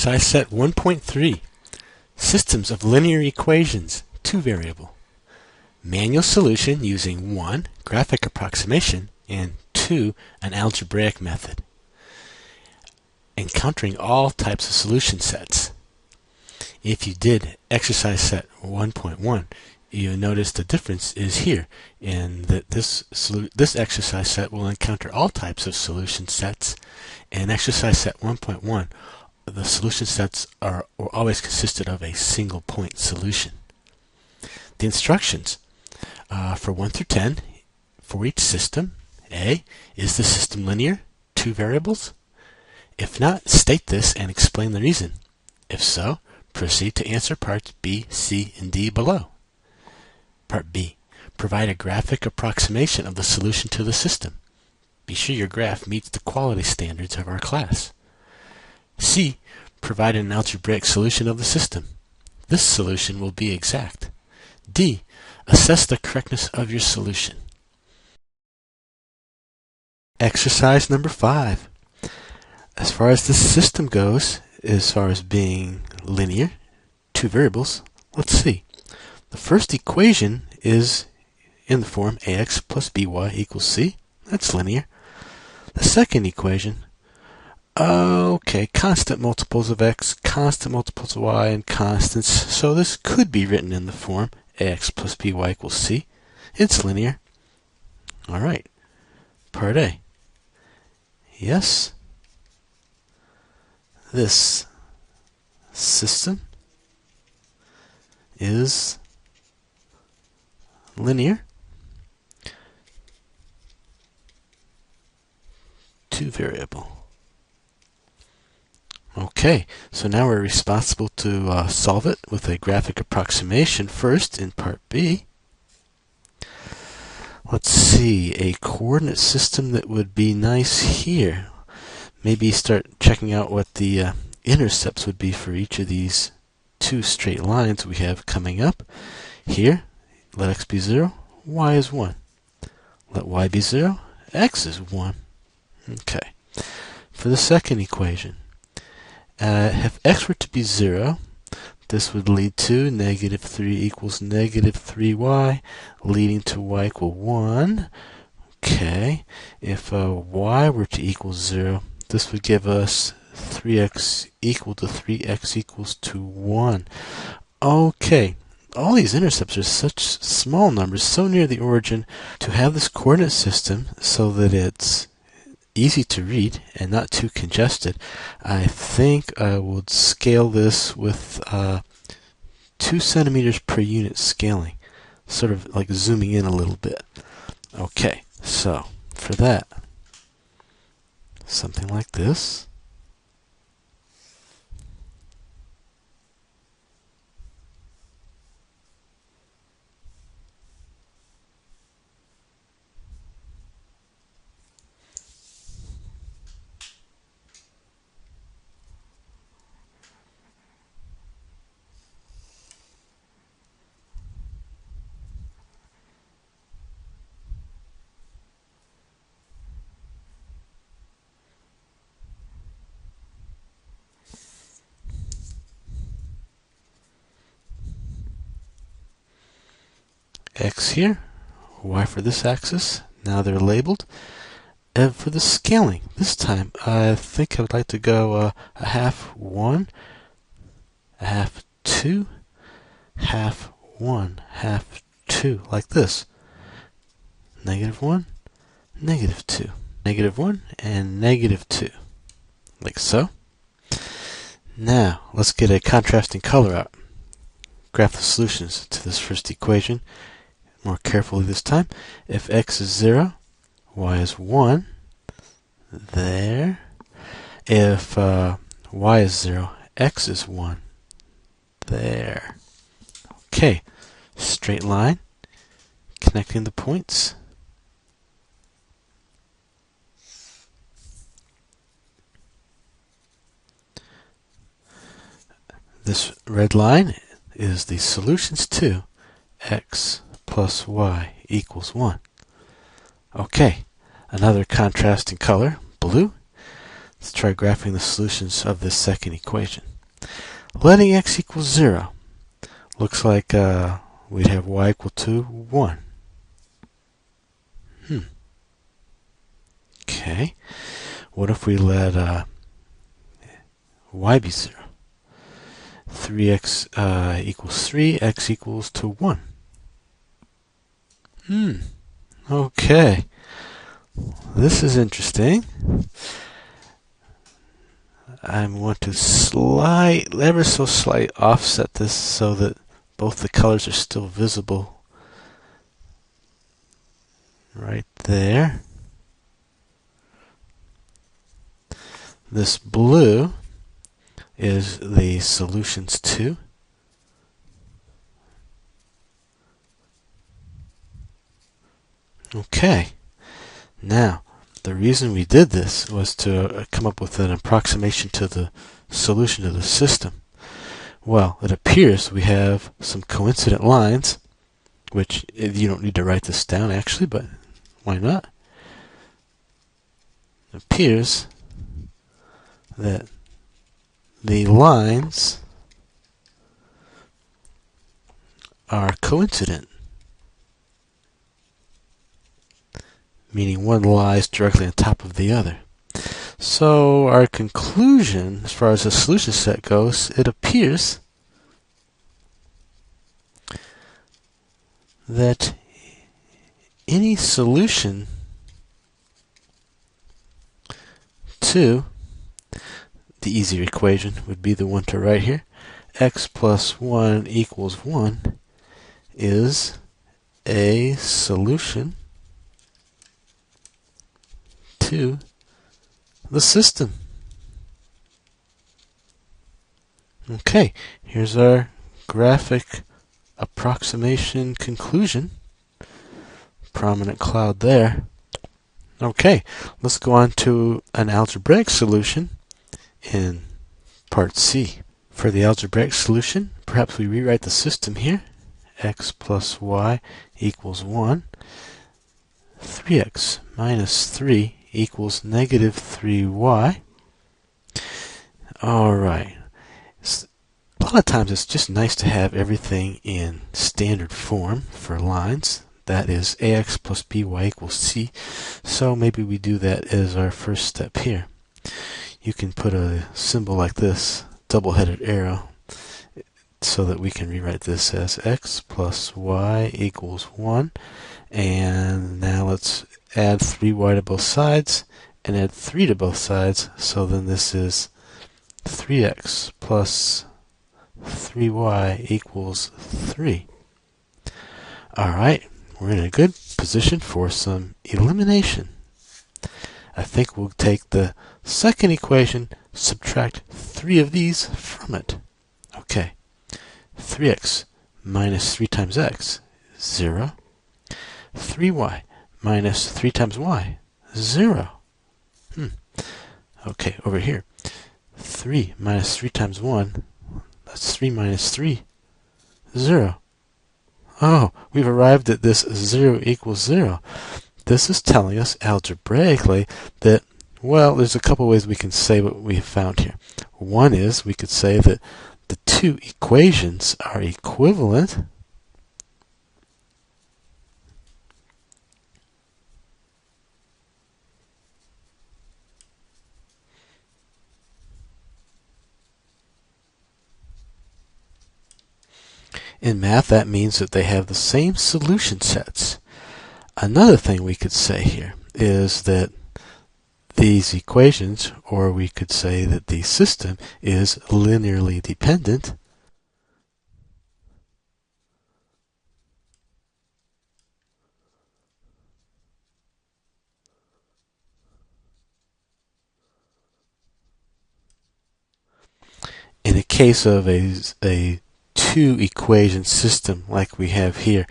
Exercise set 1.3. Systems of linear equations, 2 variable. Manual solution using 1. Graphic approximation and 2. An algebraic method. Encountering all types of solution sets. If you did exercise set 1.1, you notice the difference is here in that this exercise set will encounter all types of solution sets. In exercise set 1.1, the solution sets are always consisted of a single point solution. The instructions for 1 through 10 for each system. A. Is the system linear? 2 variables? If not, state this and explain the reason. If so, proceed to answer parts B, C, and D below. Part B. Provide a graphic approximation of the solution to the system. Be sure your graph meets the quality standards of our class. C. Provide an algebraic solution of the system. This solution will be exact. D. Assess the correctness of your solution. Exercise number 5. As far as the system goes, as far as being linear, 2 variables, let's see. The first equation is in the form ax plus by equals c. That's linear. The second equation, constant multiples of x, constant multiples of y, and constants. So this could be written in the form ax plus by equals c. It's linear. All right. Part A. Yes, this system is linear. 2 variable. Okay, so now we're responsible to solve it with a graphic approximation first in part B. Let's see, a coordinate system that would be nice here. Maybe start checking out what the intercepts would be for each of these 2 straight lines we have coming up. Here, let x be 0, y is 1. Let y be 0, x is 1. Okay. For the second equation, if x were to be 0, this would lead to negative 3 equals negative 3y, leading to y equal 1. Okay. If y were to equal 0, this would give us 3x equal to 3x equals to 1. Okay. All these intercepts are such small numbers, so near the origin, to have this coordinate system so that it's easy to read and not too congested. I think I would scale this with 2 centimeters per unit scaling, sort of like zooming in a little bit. Okay, so for that, something like this. X here, y for this axis. Now they're labeled. And for the scaling, this time I think I would like to go a half 1, a half 2, half 1, half 2, like this. Negative 1, negative 2, negative 1, and negative 2, like so. Now let's get a contrasting color out. Graph the solutions to this first equation more carefully this time. If x is 0, y is 1. There. If y is 0, x is 1. There. Okay. Straight line. Connecting the points. This red line is the solutions to x plus y equals 1. Okay, another contrasting color, blue. Let's try graphing the solutions of this second equation. Letting x equal 0. Looks like we'd have y equal to 1. Okay. What if we let y be 0? 3x equals 3, x equals to 1. Okay. This is interesting. I want to ever so slight offset this so that both the colors are still visible. Right there. This blue is the solutions to. Okay. Now, the reason we did this was to come up with an approximation to the solution of the system. Well, it appears we have some coincident lines, which you don't need to write this down actually, but why not? It appears that the lines are coincident, meaning one lies directly on top of the other. So our conclusion, as far as the solution set goes, it appears that any solution to the easier equation would be the one to write here. X plus 1 equals 1 is a solution to the system. Okay, here's our graphic approximation conclusion. Prominent cloud there. Okay, let's go on to an algebraic solution in part C. For the algebraic solution, perhaps we rewrite the system here. X plus y equals 1. 3x minus 3 equals negative 3y. Alright. A lot of times it's just nice to have everything in standard form for lines. That is ax plus by equals c. So maybe we do that as our first step here. You can put a symbol like this, double-headed arrow, so that we can rewrite this as x plus y equals 1. And now let's add 3y to both sides and add 3 to both sides. So then this is 3x plus 3y equals 3. Alright, we're in a good position for some elimination. I think we'll take the second equation, subtract 3 of these from it. Okay, 3x minus 3 times x, 0. 3y minus 3 times y, 0. Okay, over here, 3 minus 3 times 1, that's 3 minus 3, 0. Oh, we've arrived at this 0 equals 0. This is telling us algebraically that, well, there's a couple ways we can say what we have found here. One is we could say that the two equations are equivalent. In math, that means that they have the same solution sets. Another thing we could say here is that these equations, or we could say that the system is linearly dependent. In a case of a two-equation system like we have here,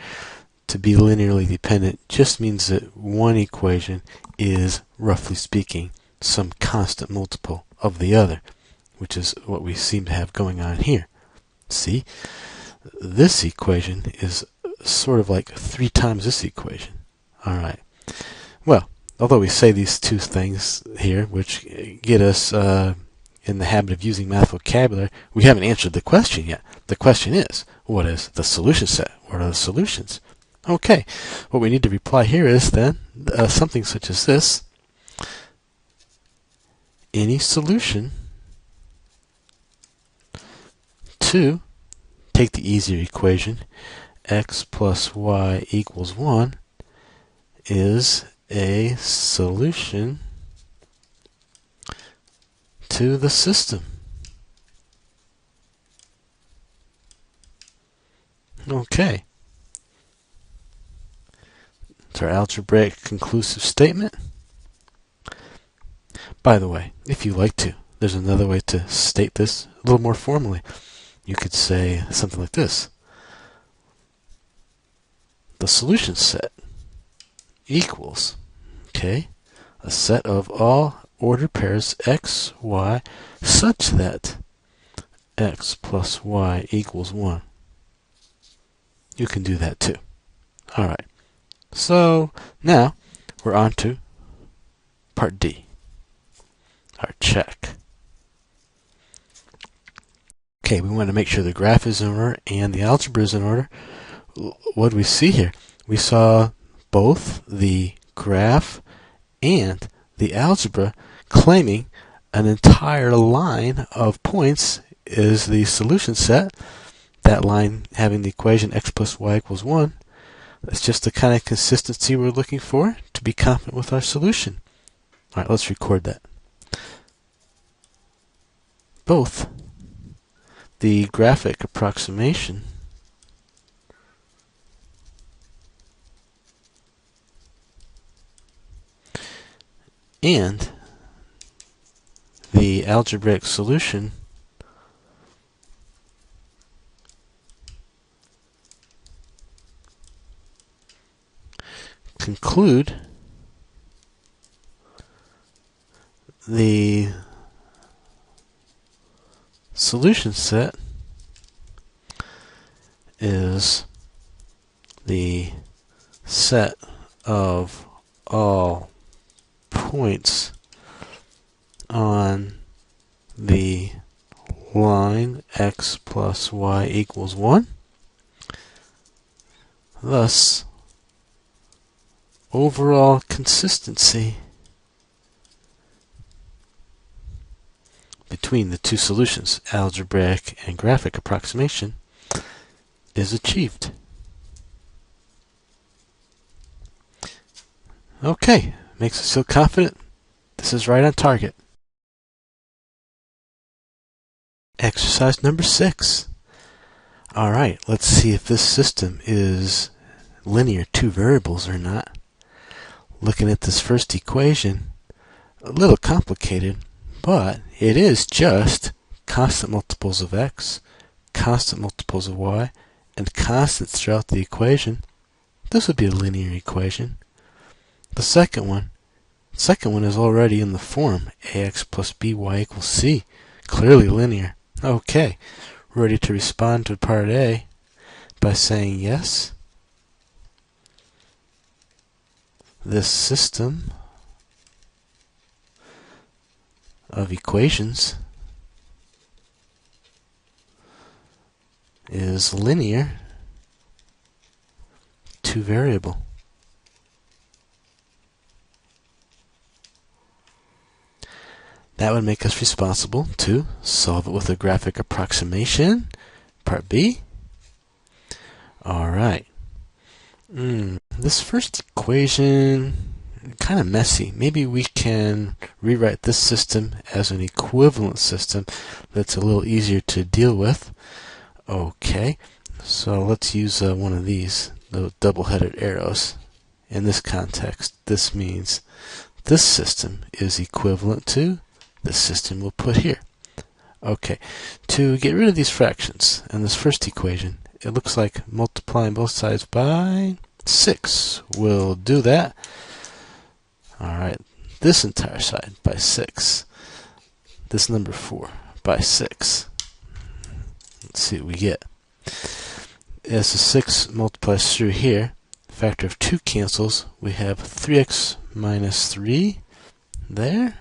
to be linearly dependent just means that one equation is, roughly speaking, some constant multiple of the other, which is what we seem to have going on here. See, this equation is sort of like 3 times this equation. Alright, well, although we say these two things here, which get us in the habit of using math vocabulary, we haven't answered the question yet. The question is, what is the solution set? What are the solutions? Okay, what we need to reply here is then something such as this. Any solution to, take the easier equation, x plus y equals 1 is a solution to the system. Okay. It's our algebraic conclusive statement. By the way, if you like to, there's another way to state this a little more formally. You could say something like this. The solution set equals, okay, a set of all ordered pairs x, y, such that x plus y equals 1. You can do that too. Alright, so now we're on to part D, our check. Okay, we want to make sure the graph is in order and the algebra is in order. What do we see here? We saw both the graph and the algebra claiming an entire line of points is the solution set. That line having the equation x plus y equals 1. That's just the kind of consistency we're looking for to be confident with our solution. Alright, let's record that. Both the graphic approximation and the algebraic solution conclude the solution set is the set of all points on the line x plus y equals 1. Thus, overall consistency between the two solutions, algebraic and graphic approximation, is achieved. Okay, makes us feel confident. This is right on target. Exercise number 6. Alright, let's see if this system is linear two variables or not. Looking at this first equation, a little complicated, but it is just constant multiples of x, constant multiples of y, and constants throughout the equation. This would be a linear equation. The second one is already in the form ax plus by equals c, clearly linear. Okay, ready to respond to part A by saying yes. This system of equations is linear two variable. That would make us responsible to solve it with a graphic approximation. Part B. Alright. This first equation, kind of messy. Maybe we can rewrite this system as an equivalent system that's a little easier to deal with. Okay, so let's use one of these, the double-headed arrows. In this context, this means this system is equivalent to the system we'll put here. Okay, to get rid of these fractions in this first equation, it looks like multiplying both sides by 6 will do that. Alright, this entire side by 6. This number 4 by 6. Let's see what we get. As the 6 multiplies through here, factor of 2 cancels. We have 3x minus 3 there.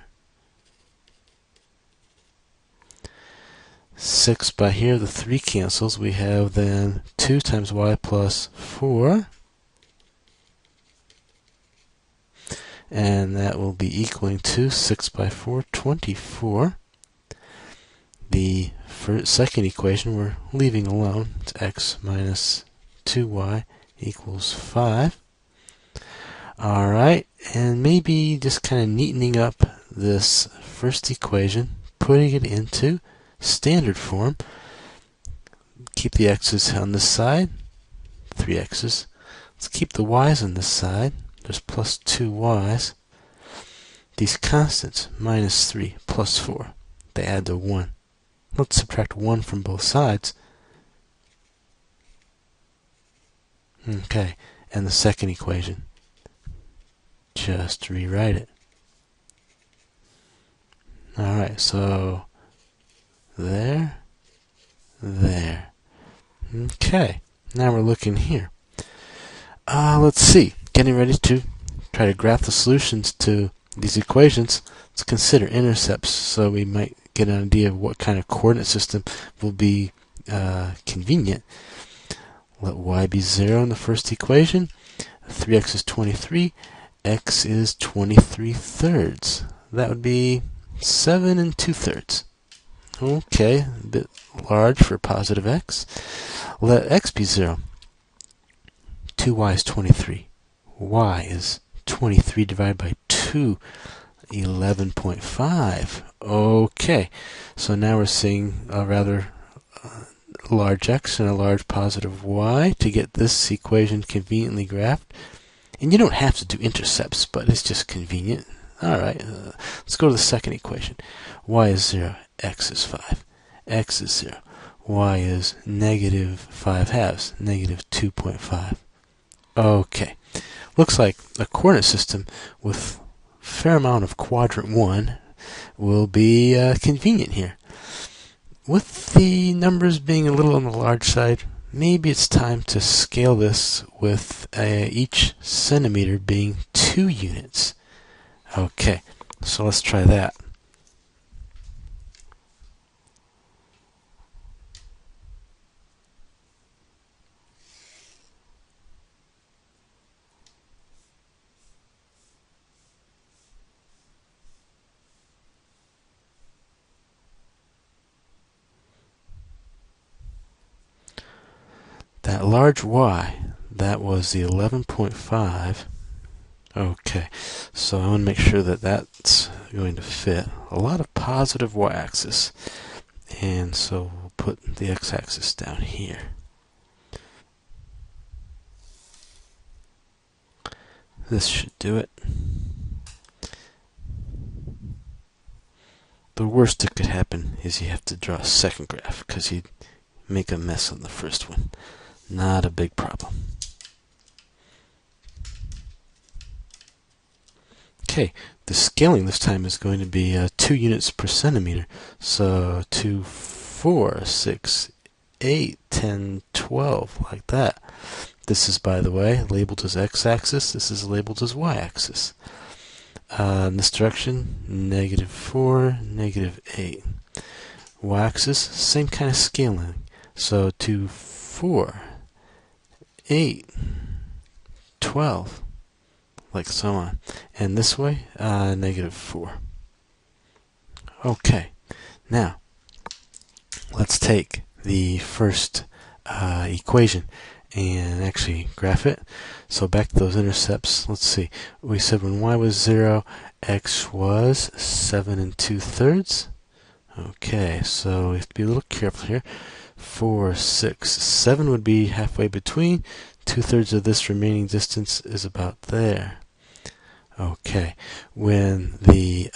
6 by here, the 3 cancels. We have then 2 times y plus 4. And that will be equaling to 6 by 4, 24. The second equation we're leaving alone. It's x minus 2y equals 5. Alright, and maybe just kind of neatening up this first equation, putting it into standard form. Keep the x's on this side, 3 x's. Let's keep the y's on this side. There's plus 2 y's. These constants, minus 3 plus 4, they add to 1. Let's subtract 1 from both sides. Okay, and the second equation, just rewrite it. Alright, so there. Okay, now we're looking here. Let's see, getting ready to try to graph the solutions to these equations. Let's consider intercepts so we might get an idea of what kind of coordinate system will be convenient. Let y be 0 in the first equation. 3x is 23. X is 23 thirds. That would be 7 2/3. Okay, a bit large for positive x. Let x be 0. 2y is 23. Y is 23 divided by 2, 11.5. Okay, so now we're seeing a rather large x and a large positive y to get this equation conveniently graphed. And you don't have to do intercepts, but it's just convenient. Alright, let's go to the second equation. Y is 0, x is 5. X is 0. Y is negative 5 halves, negative 2.5. Okay, looks like a coordinate system with a fair amount of quadrant 1 will be convenient here. With the numbers being a little on the large side, maybe it's time to scale this with each centimeter being 2 units. Okay, so let's try that. That large y, that was the 11.5. Okay, so I want to make sure that that's going to fit. A lot of positive y-axis. And so we'll put the x-axis down here. This should do it. The worst that could happen is you have to draw a second graph because you'd make a mess on the first one. Not a big problem. Okay, the scaling this time is going to be 2 units per centimeter. So 2, 4, 6, 8, 10, 12, like that. This is, by the way, labeled as x-axis. This is labeled as y-axis. In this direction, negative 4, negative 8. Y-axis, same kind of scaling. So 2, 4, 8, 12, like so on. And this way, negative 4. Okay, now let's take the first equation and actually graph it. So back to those intercepts. Let's see. We said when y was 0, x was 7 2/3. Okay, so we have to be a little careful here. 4, 6, 7 would be halfway between. 2/3 of this remaining distance is about there. Okay, when the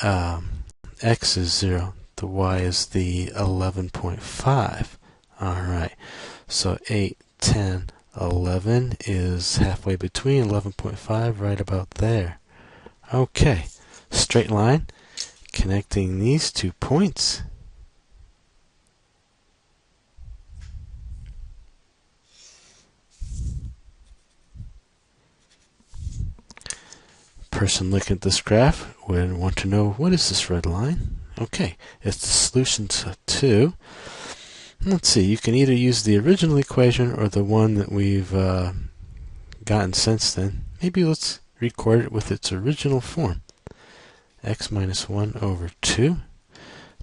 x is 0, the y is the 11.5. Alright, so 8, 10, 11 is halfway between 11.5, right about there. Okay, straight line connecting these 2 points. Person looking at this graph would want to know, what is this red line? Okay, it's the solution to let's see, you can either use the original equation or the one that we've gotten since then. Maybe let's record it with its original form. X minus 1 over 2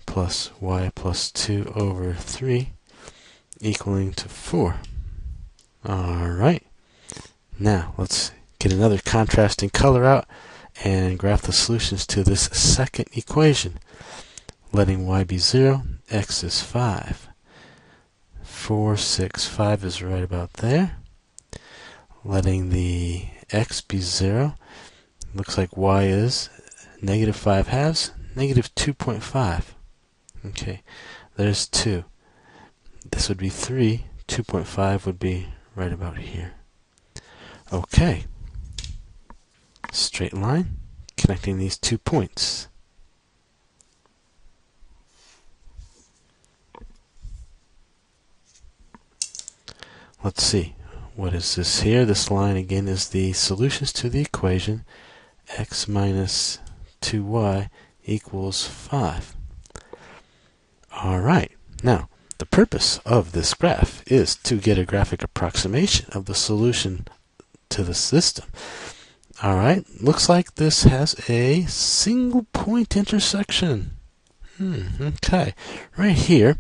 plus y plus 2 over 3 equaling to 4. Alright, now let's get another contrasting color out and graph the solutions to this second equation. Letting y be 0, x is 5. 4, 6, 5 is right about there. Letting the x be 0, looks like y is negative 5 halves, negative 2.5. Okay, there's 2. This would be 3. 2.5 would be right about here. Okay, straight line connecting these 2 points. Let's see, what is this here? This line again is the solutions to the equation x minus 2y equals 5. Alright, now the purpose of this graph is to get a graphic approximation of the solution to the system. Alright, looks like this has a single point intersection. Okay, right here.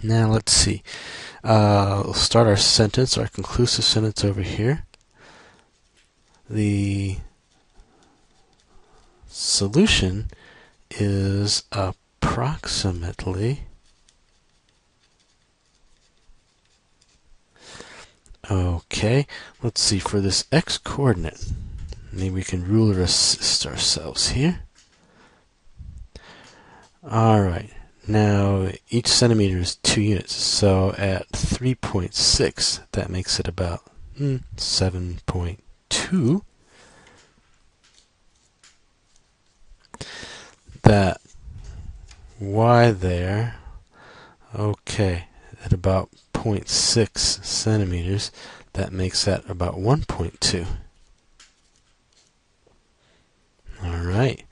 Now let's see. We'll start our sentence, our conclusive sentence over here. The solution is approximately okay. Let's see, for this x coordinate, maybe we can ruler assist ourselves here. Alright, now each centimeter is 2 units, so at 3.6 that makes it about 7.2. That y there, okay, at about 0.6 centimeters, that makes that about 1.2. Alright,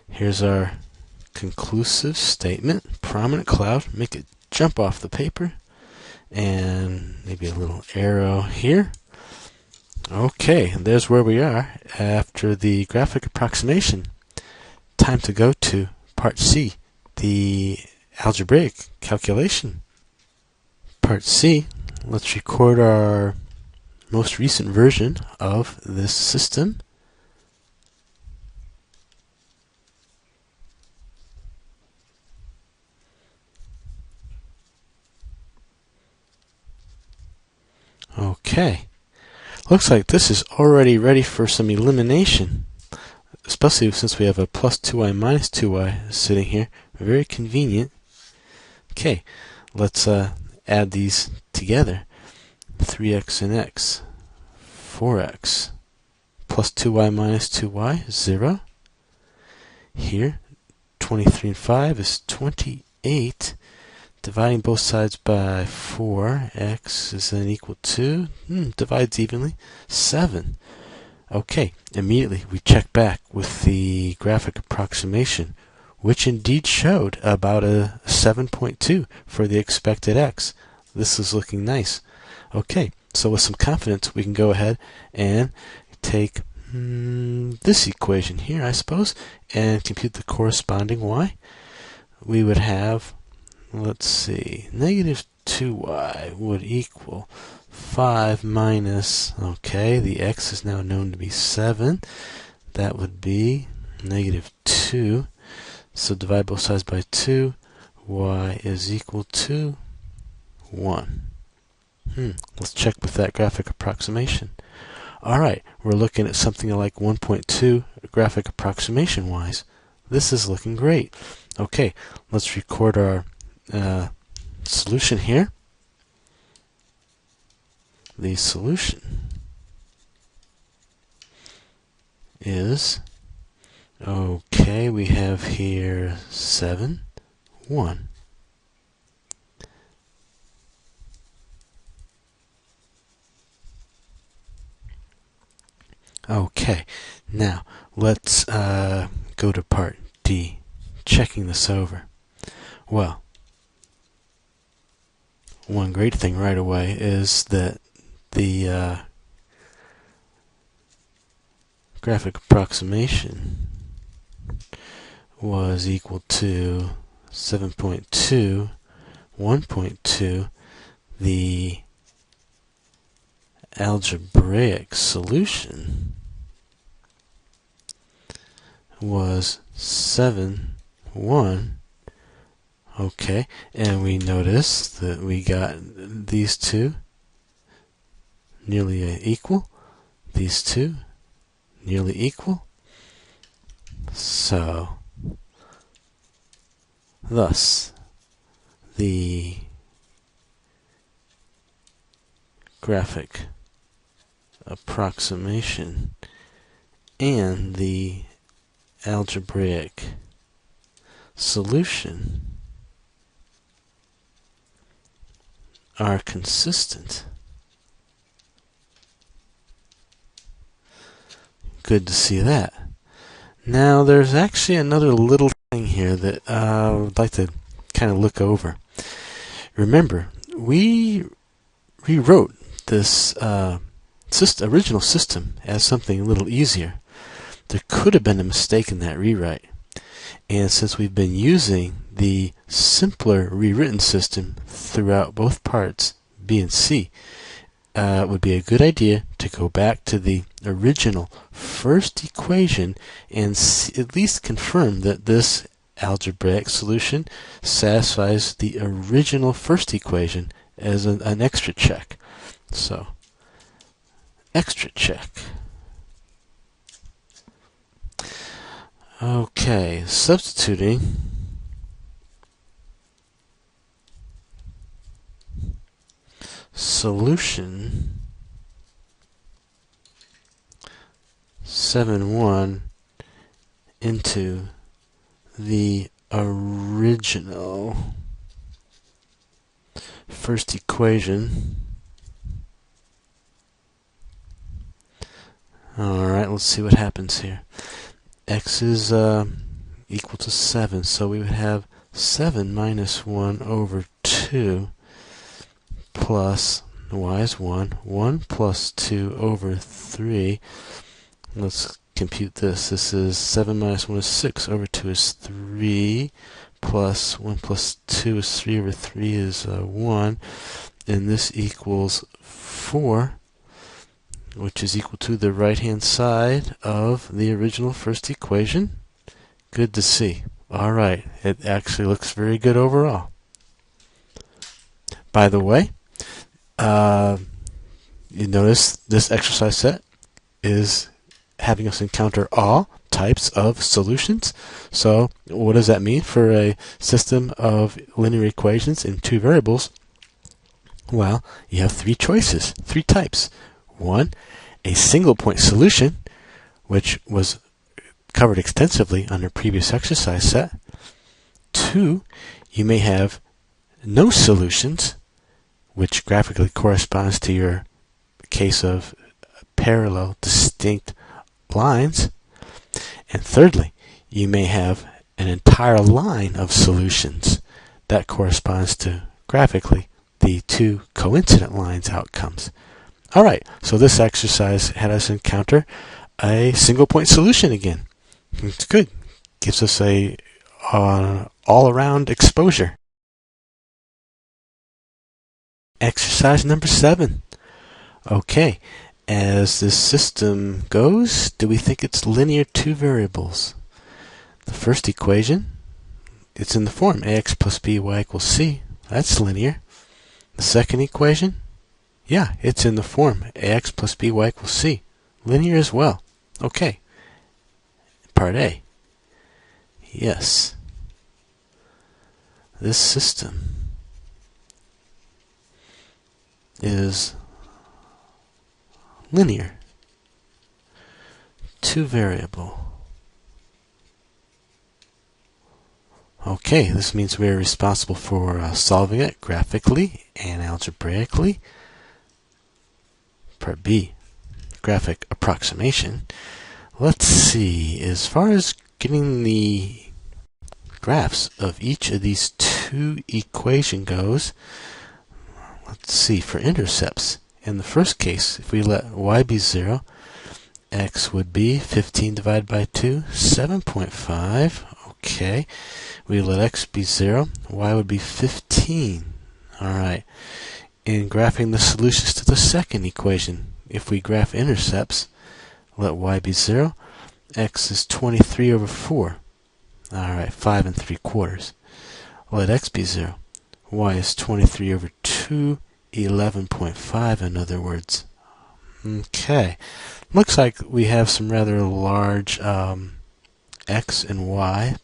here's our conclusive statement. Prominent cloud, make it jump off the paper, and maybe a little arrow here. Okay, and there's where we are after the graphic approximation. Time to go to part C, the algebraic calculation. Part C, let's record our most recent version of this system. Okay, looks like this is already ready for some elimination, especially since we have a plus 2y minus 2y sitting here. Very convenient. Okay, let's add these together. 3x and x, 4x, plus 2y minus 2y, 0. Here, 23 and 5 is 28. Dividing both sides by 4, x is then equal to, divides evenly, 7. Okay, immediately we check back with the graphic approximation, which indeed showed about a 7.2 for the expected x. This is looking nice. Okay, so with some confidence we can go ahead and take this equation here, I suppose, and compute the corresponding y. We would have, let's see, negative 2y would equal 5 minus, okay, the x is now known to be 7. That would be negative 2. So divide both sides by 2. Y is equal to 1. Let's check with that graphic approximation. Alright, we're looking at something like 1.2 graphic approximation wise. This is looking great. Okay, let's record our solution here. The solution is, okay, we have here 7, 1. Okay, now let's go to part D, checking this over. Well, one great thing right away is that the graphic approximation was equal to 7.2, 1.2. The algebraic solution was 7, 1. Okay, and we notice that we got these two nearly equal, these two nearly equal. So, thus, the graphic approximation and the algebraic solution are consistent. Good to see that. Now there's actually another little thing here that I would like to kind of look over. Remember, we rewrote this original system as something a little easier. There could have been a mistake in that rewrite. And since we've been using the simpler rewritten system throughout both parts, B and C, it would be a good idea to go back to the original first equation and at least confirm that this algebraic solution satisfies the original first equation as an extra check. So, extra check. Okay, substituting solution 7.1 into the original first equation. Alright, let's see what happens here. X is equal to 7, so we would have 7 minus 1 over 2 plus y is 1, 1 plus 2 over 3. Let's compute this. This is 7 minus 1 is 6, over 2 is 3, plus 1 plus 2 is 3, over 3 is 1, and this equals 4, which is equal to the right-hand side of the original first equation. Good to see. Alright, it actually looks very good overall. By the way, you notice this exercise set is having us encounter all types of solutions. So what does that mean for a system of linear equations in two variables? Well, you have three choices, three types. One, a single point solution, which was covered extensively on our previous exercise set. Two, you may have no solutions, which graphically corresponds to your case of parallel distinct lines. And thirdly, you may have an entire line of solutions that corresponds to graphically the two coincident lines outcomes. Alright, so this exercise had us encounter a single point solution again. It's good. Gives us a all-around exposure. Exercise number 7. Okay, as this system goes, do we think it's linear two variables? The first equation, it's in the form ax plus by equals c. That's linear. The second equation, yeah, it's in the form ax plus by equals c. Linear as well. Okay. Part A. Yes. This system is linear. Two variable. Okay, this means we're responsible for solving it graphically and algebraically. Part B, graphic approximation. Let's see, as far as getting the graphs of each of these two equations goes, let's see, for intercepts. In the first case, if we let y be 0, x would be 15 divided by 2, 7.5. Okay. We let x be 0, y would be 15. Alright. In graphing the solutions to the second equation, if we graph intercepts, let y be 0, x is 23 over 4. Alright, 5 3/4. Let x be 0. Y is 23 over 2, 11.5 in other words. Okay. Looks like we have some rather large x and y,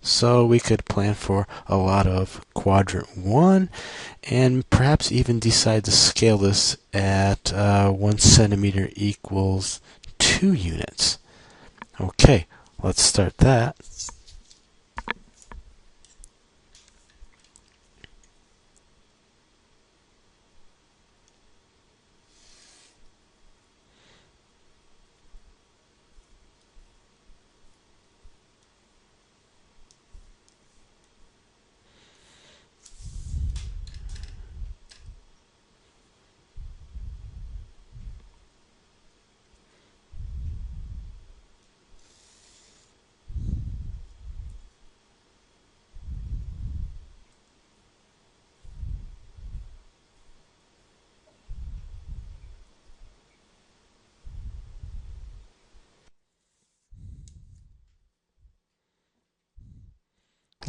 so we could plan for a lot of quadrant 1 and perhaps even decide to scale this at 1 centimeter equals 2 units. Okay, let's start that.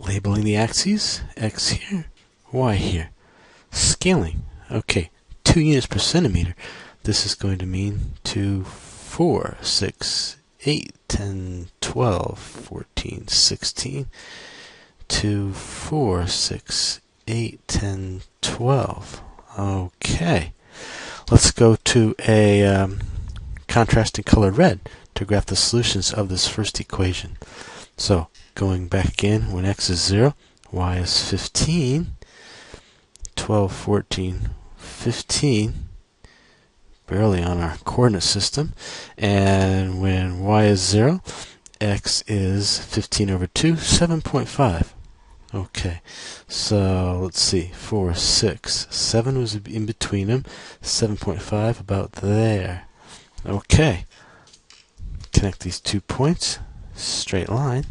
Labeling the axes, x here, y here. Scaling, okay, 2 units per centimeter. This is going to mean 2, 4, 6, 8, 10, 12, 14, 16. 2, 4, 6, 8, 10, 12. Okay. Let's go to a contrasting color red to graph the solutions of this first equation. So, going back again, when x is 0, y is 15, 12, 14, 15, barely on our coordinate system. And when y is 0, x is 15 over 2, 7.5. Okay, so let's see, 4, 6, 7 was in between them, 7.5 about there. Okay, connect these 2 points, straight line.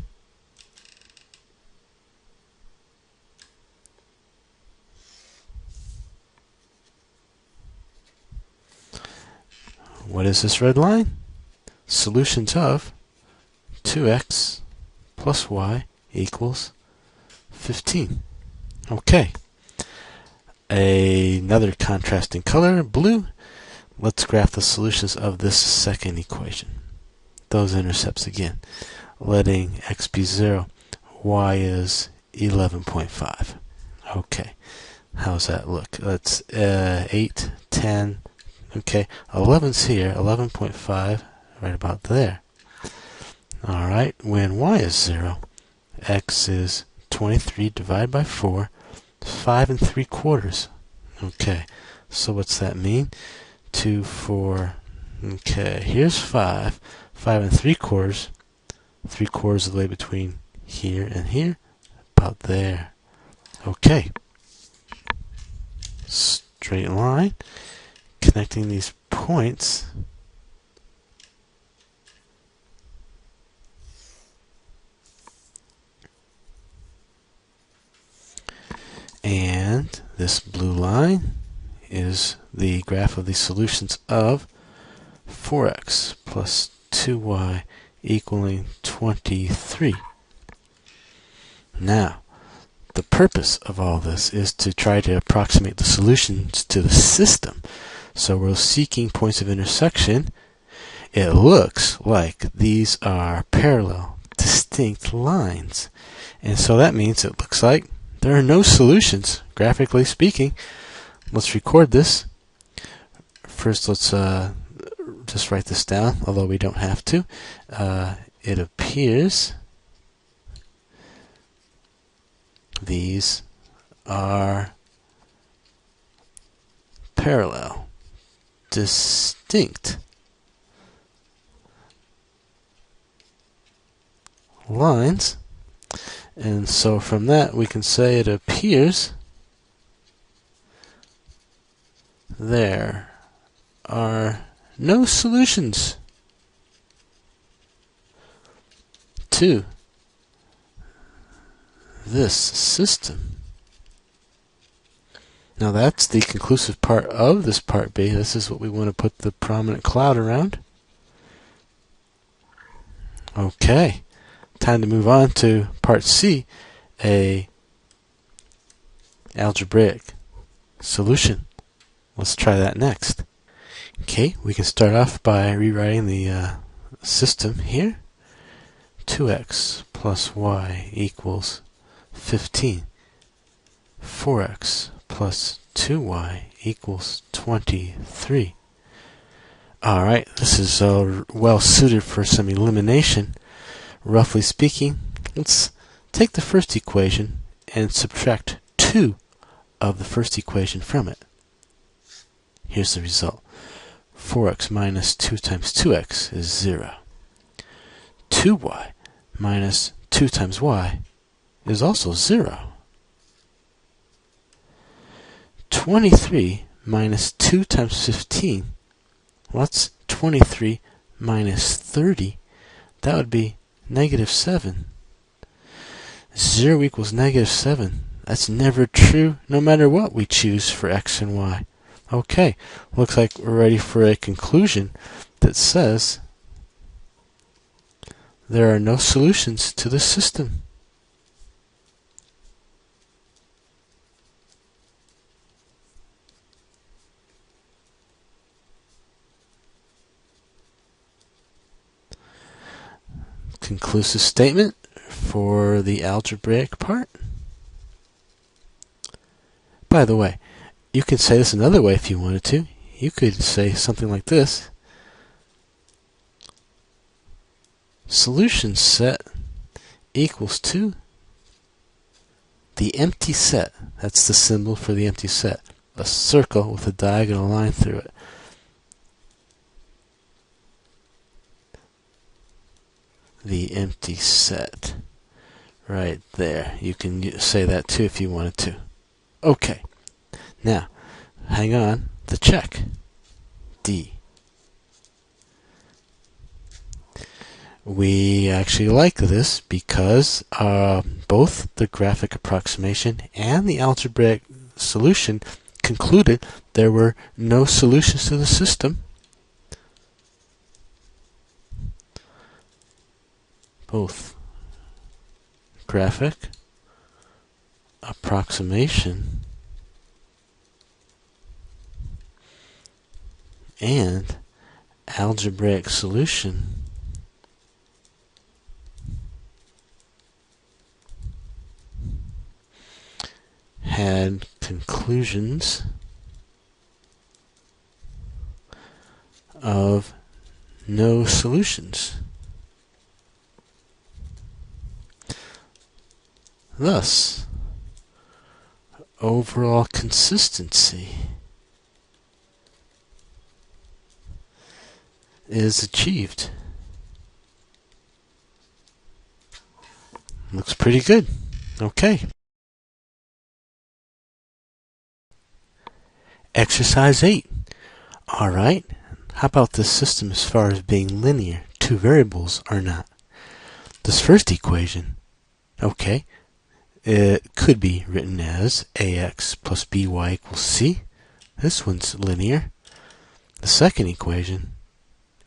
What is this red line? Solutions of 2x plus y equals 15. Okay. Another contrasting color, blue. Let's graph the solutions of this second equation. Those intercepts again. Letting x be 0, y is 11.5. Okay. How's that look? Let's 8, 10. Okay, 11's here, 11.5, right about there. Alright, when y is 0, x is 23 divided by 4, 5 3/4. Okay, so what's that mean? 2, 4, okay, here's 5, 5 3/4, 3/4 of the way between here and here, about there. Okay, straight line. Connecting these points, and this blue line is the graph of the solutions of 4x plus 2y equaling 23. Now, the purpose of all this is to try to approximate the solutions to the system. So we're seeking points of intersection. It looks like these are parallel, distinct lines. And so that means it looks like there are no solutions, graphically speaking. Let's record this. First, let's just write this down, although we don't have to. It appears these are parallel, distinct lines, and so from that we can say it appears there are no solutions to this system. Now that's the conclusive part of this part B. This is what we want to put the prominent cloud around. Okay, time to move on to part C, a algebraic solution. Let's try that next. Okay, we can start off by rewriting the system here. 2x plus y equals 15. 4x plus 2y equals 23. Alright, this is well suited for some elimination. Roughly speaking, let's take the first equation and subtract 2 of the first equation from it. Here's the result. 4x minus 2 times 2x is 0. 2y minus 2 times y is also 0. 23 minus 2 times 15, well, that's 23 minus 30. That would be negative 7. 0 equals negative 7. That's never true, no matter what we choose for x and y. Okay, looks like we're ready for a conclusion that says there are no solutions to this system. Conclusive statement for the algebraic part. By the way, you could say this another way if you wanted to. You could say something like this. Solution set equals to the empty set. That's the symbol for the empty set. A circle with a diagonal line through it. The empty set. Right there. You can say that too if you wanted to. Okay. Now, hang on. The check. D. We actually like this because both the graphic approximation and the algebraic solution concluded there were no solutions to the system. Both graphic approximation and algebraic solution had conclusions of no solutions. Thus, overall consistency is achieved. Looks pretty good. Okay. Exercise 8. Alright, how about this system as far as being linear? Two variables are not. This first equation, okay, it could be written as ax plus by equals c. This one's linear. The second equation,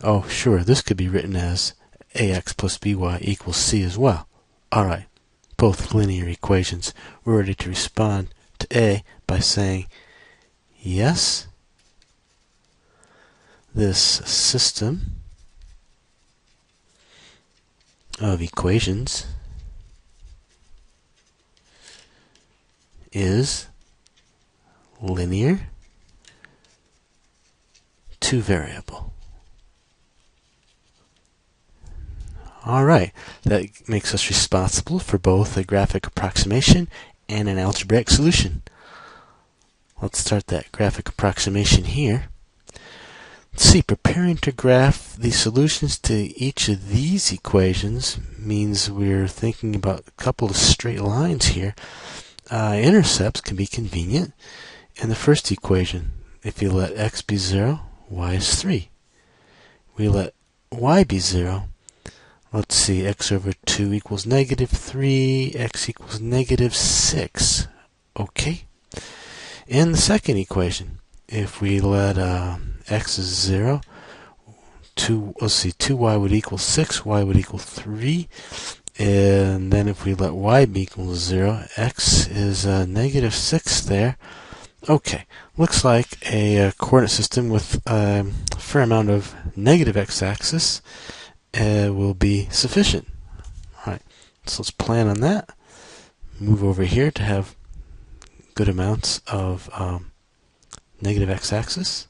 oh sure, this could be written as ax plus by equals c as well. Alright, both linear equations. We're ready to respond to A by saying, yes, this system of equations is linear two variable. Alright, that makes us responsible for both a graphic approximation and an algebraic solution. Let's start that graphic approximation here. Let's see, preparing to graph the solutions to each of these equations means we're thinking about a couple of straight lines here. Intercepts can be convenient. In the first equation, if you let x be 0, y is 3. We let y be 0. Let's see, x over 2 equals negative 3, x equals negative 6. Okay. In the second equation, if we let x is 0, 2y would equal 6, y would equal 3. And then if we let y be equal to 0, x is negative 6 there. Okay, looks like a coordinate system with a fair amount of negative x-axis will be sufficient. Alright, so let's plan on that. Move over here to have good amounts of negative x-axis.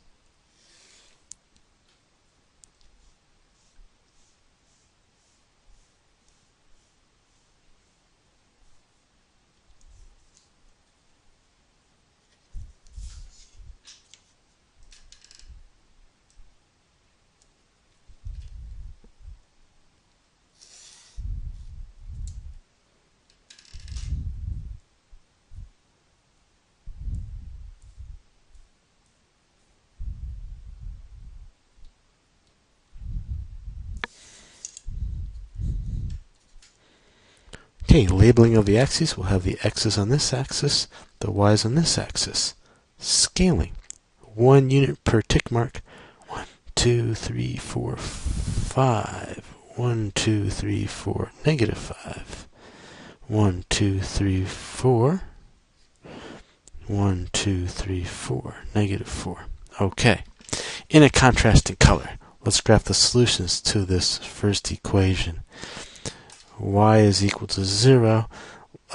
Okay, labeling of the axes, we'll have the x's on this axis, the y's on this axis. Scaling, 1 unit per tick mark. 1, 2, 3, 4, 5. 1, 2, 3, 4, negative 5. 1, 2, 3, 4. 1, 2, 3, 4, negative 4. Okay. In a contrasting color, let's graph the solutions to this first equation. Y is equal to 0.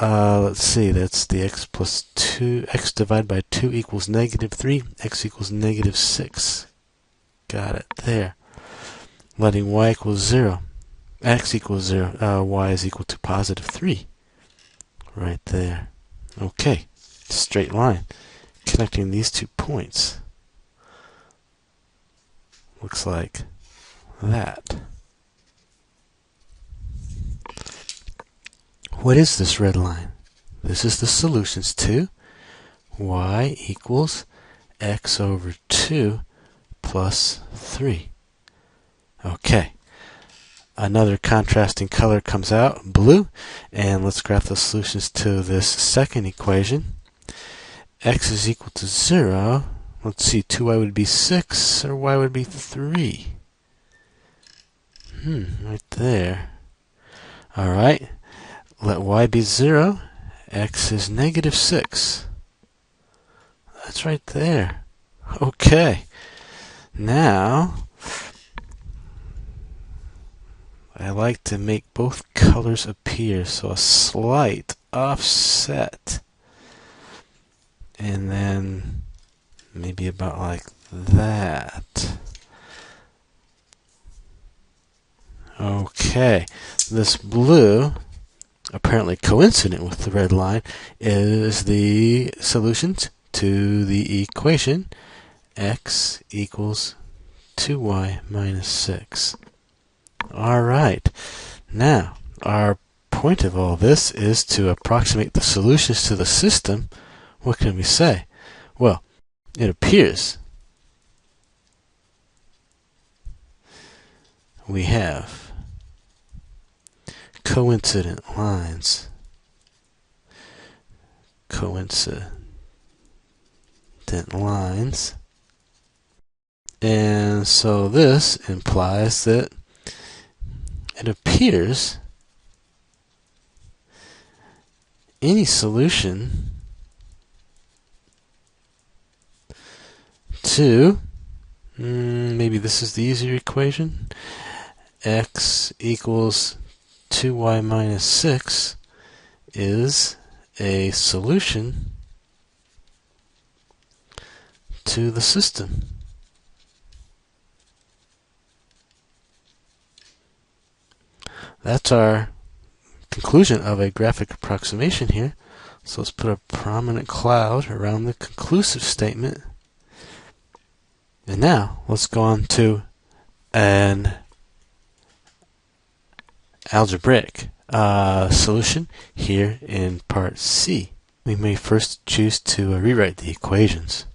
Let's see, that's the x plus 2. X divided by 2 equals negative 3. X equals negative 6. Got it there. Letting y equal 0. X equals 0. Y is equal to positive 3. Right there. Okay. Straight line connecting these 2 points. Looks like that. What is this red line? This is the solutions to y equals x over 2 plus 3. Okay. Another contrasting color comes out, blue, and let's graph the solutions to this second equation. X is equal to 0. Let's see, 2y would be 6, or y would be 3. Right there. Alright. Let y be 0. X is negative 6. That's right there. Okay. Now, I like to make both colors appear, so a slight offset. And then maybe about like that. Okay. This blue, apparently coincident with the red line, is the solutions to the equation x equals 2y minus 6. Alright, now our point of all this is to approximate the solutions to the system. What can we say? Well, it appears we have coincident lines. And so this implies that it appears any solution to, maybe this is the easier equation, x equals 2y minus 6 is a solution to the system. That's our conclusion of a graphic approximation here. So let's put a prominent cloud around the conclusive statement. And now let's go on to an algebraic solution here in part C. We may first choose to rewrite the equations.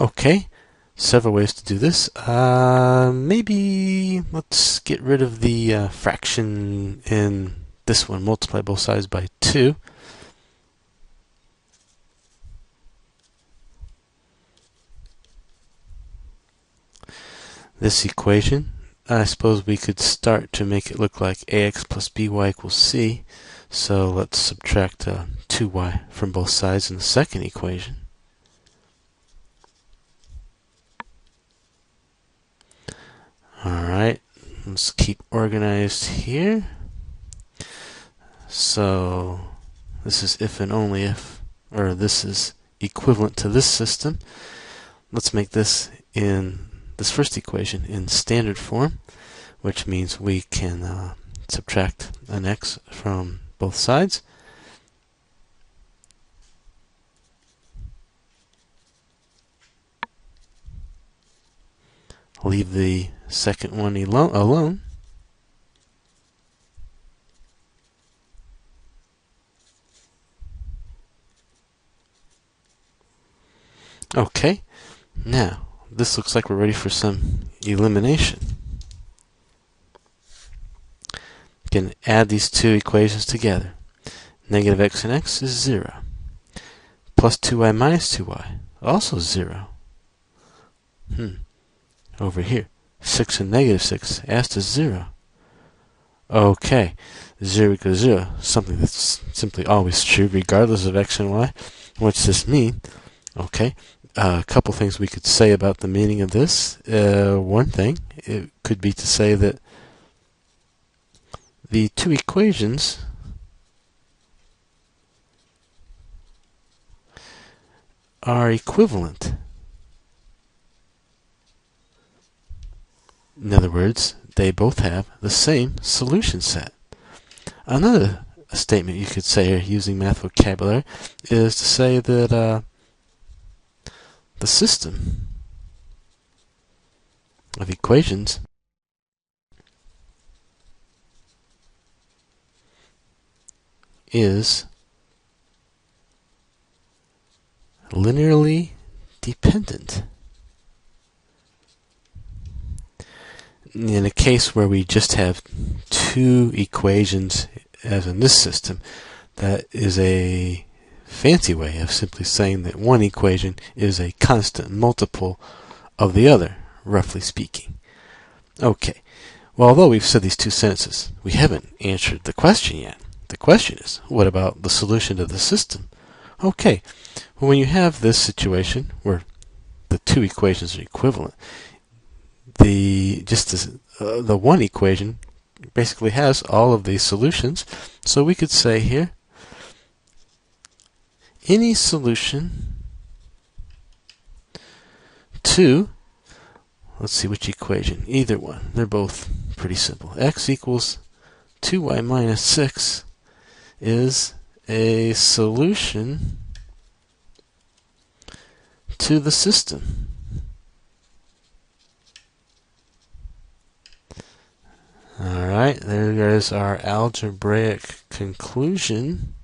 Okay, several ways to do this. Maybe let's get rid of the fraction in this one, multiply both sides by 2. This equation, I suppose we could start to make it look like ax plus by equals c. So let's subtract 2y from both sides in the second equation. Alright, let's keep organized here. So this is if and only if, or this is equivalent to this system. Let's make this in this first equation in standard form, which means we can subtract an x from both sides. Leave the second one alone. Okay, now this looks like we're ready for some elimination. We can add these two equations together. Negative x and x is 0. Plus 2y minus 2y, also 0. Over here, 6 and negative 6 adds to 0. Okay, 0 equals 0, something that's simply always true regardless of x and y. What's this mean? Okay, a couple things we could say about the meaning of this. One thing, it could be to say that the two equations are equivalent. In other words, they both have the same solution set. Another statement you could say here using math vocabulary is to say that the system of equations is linearly dependent. In a case where we just have two equations, as in this system, that is a fancy way of simply saying that one equation is a constant multiple of the other, roughly speaking. Okay, well, although we've said these two sentences, we haven't answered the question yet. The question is, what about the solution to the system? Okay, well, when you have this situation where the two equations are equivalent, the one equation basically has all of these solutions. So we could say here, any solution to, let's see which equation, either one, they're both pretty simple. X equals 2y minus 6 is a solution to the system. Alright, there is our algebraic conclusion.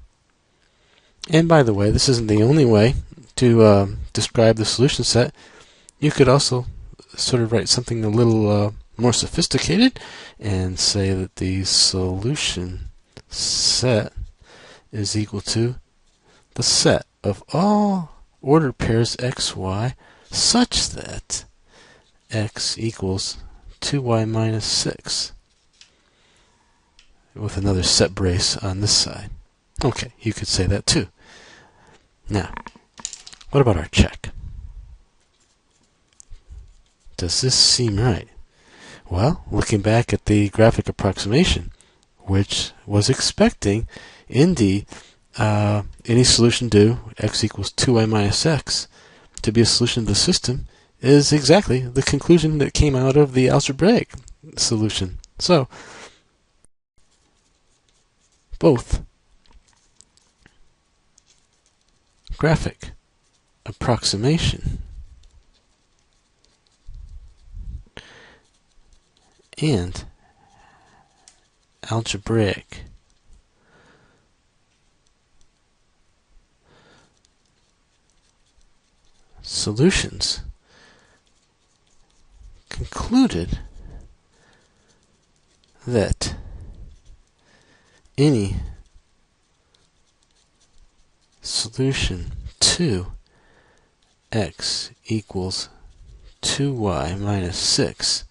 And by the way, this isn't the only way to describe the solution set. You could also sort of write something a little more sophisticated and say that the solution set is equal to the set of all ordered pairs xy such that x equals 2y minus 6, with another set brace on this side. Okay, you could say that too. Now, what about our check? Does this seem right? Well, looking back at the graphic approximation, which was expecting, indeed, any solution to x equals 2y minus x to be a solution to the system, is exactly the conclusion that came out of the algebraic solution. So, both graphic approximation and algebraic solutions concluded that any solution to x equals 2y minus 6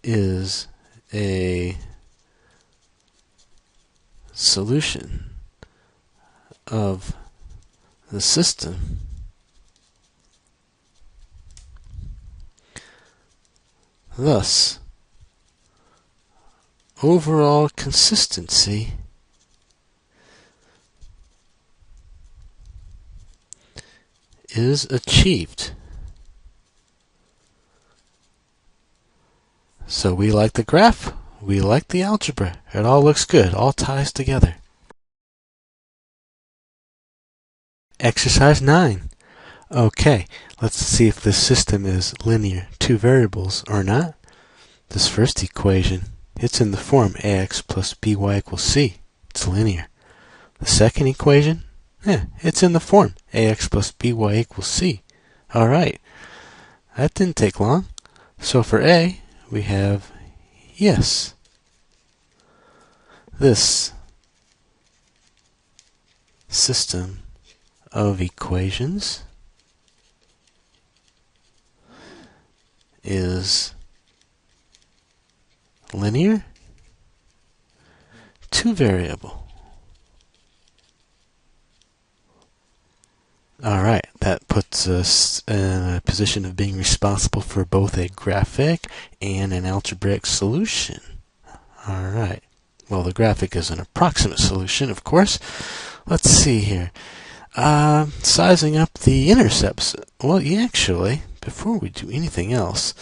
is a solution of the system thus overall consistency is achieved. So we like the graph, we like the algebra. It all looks good, all ties together. Exercise 9. Okay, let's see if this system is linear, two variables or not. This first equation, it's in the form ax plus by equals c. It's linear. The second equation, it's in the form ax plus by equals c. Alright, that didn't take long. So for A, we have yes. This system of equations is linear, two variable. Alright, that puts us in a position of being responsible for both a graphic and an algebraic solution. Alright, well, the graphic is an approximate solution, of course. Let's see here. Sizing up the intercepts. Well, actually, before we do anything else,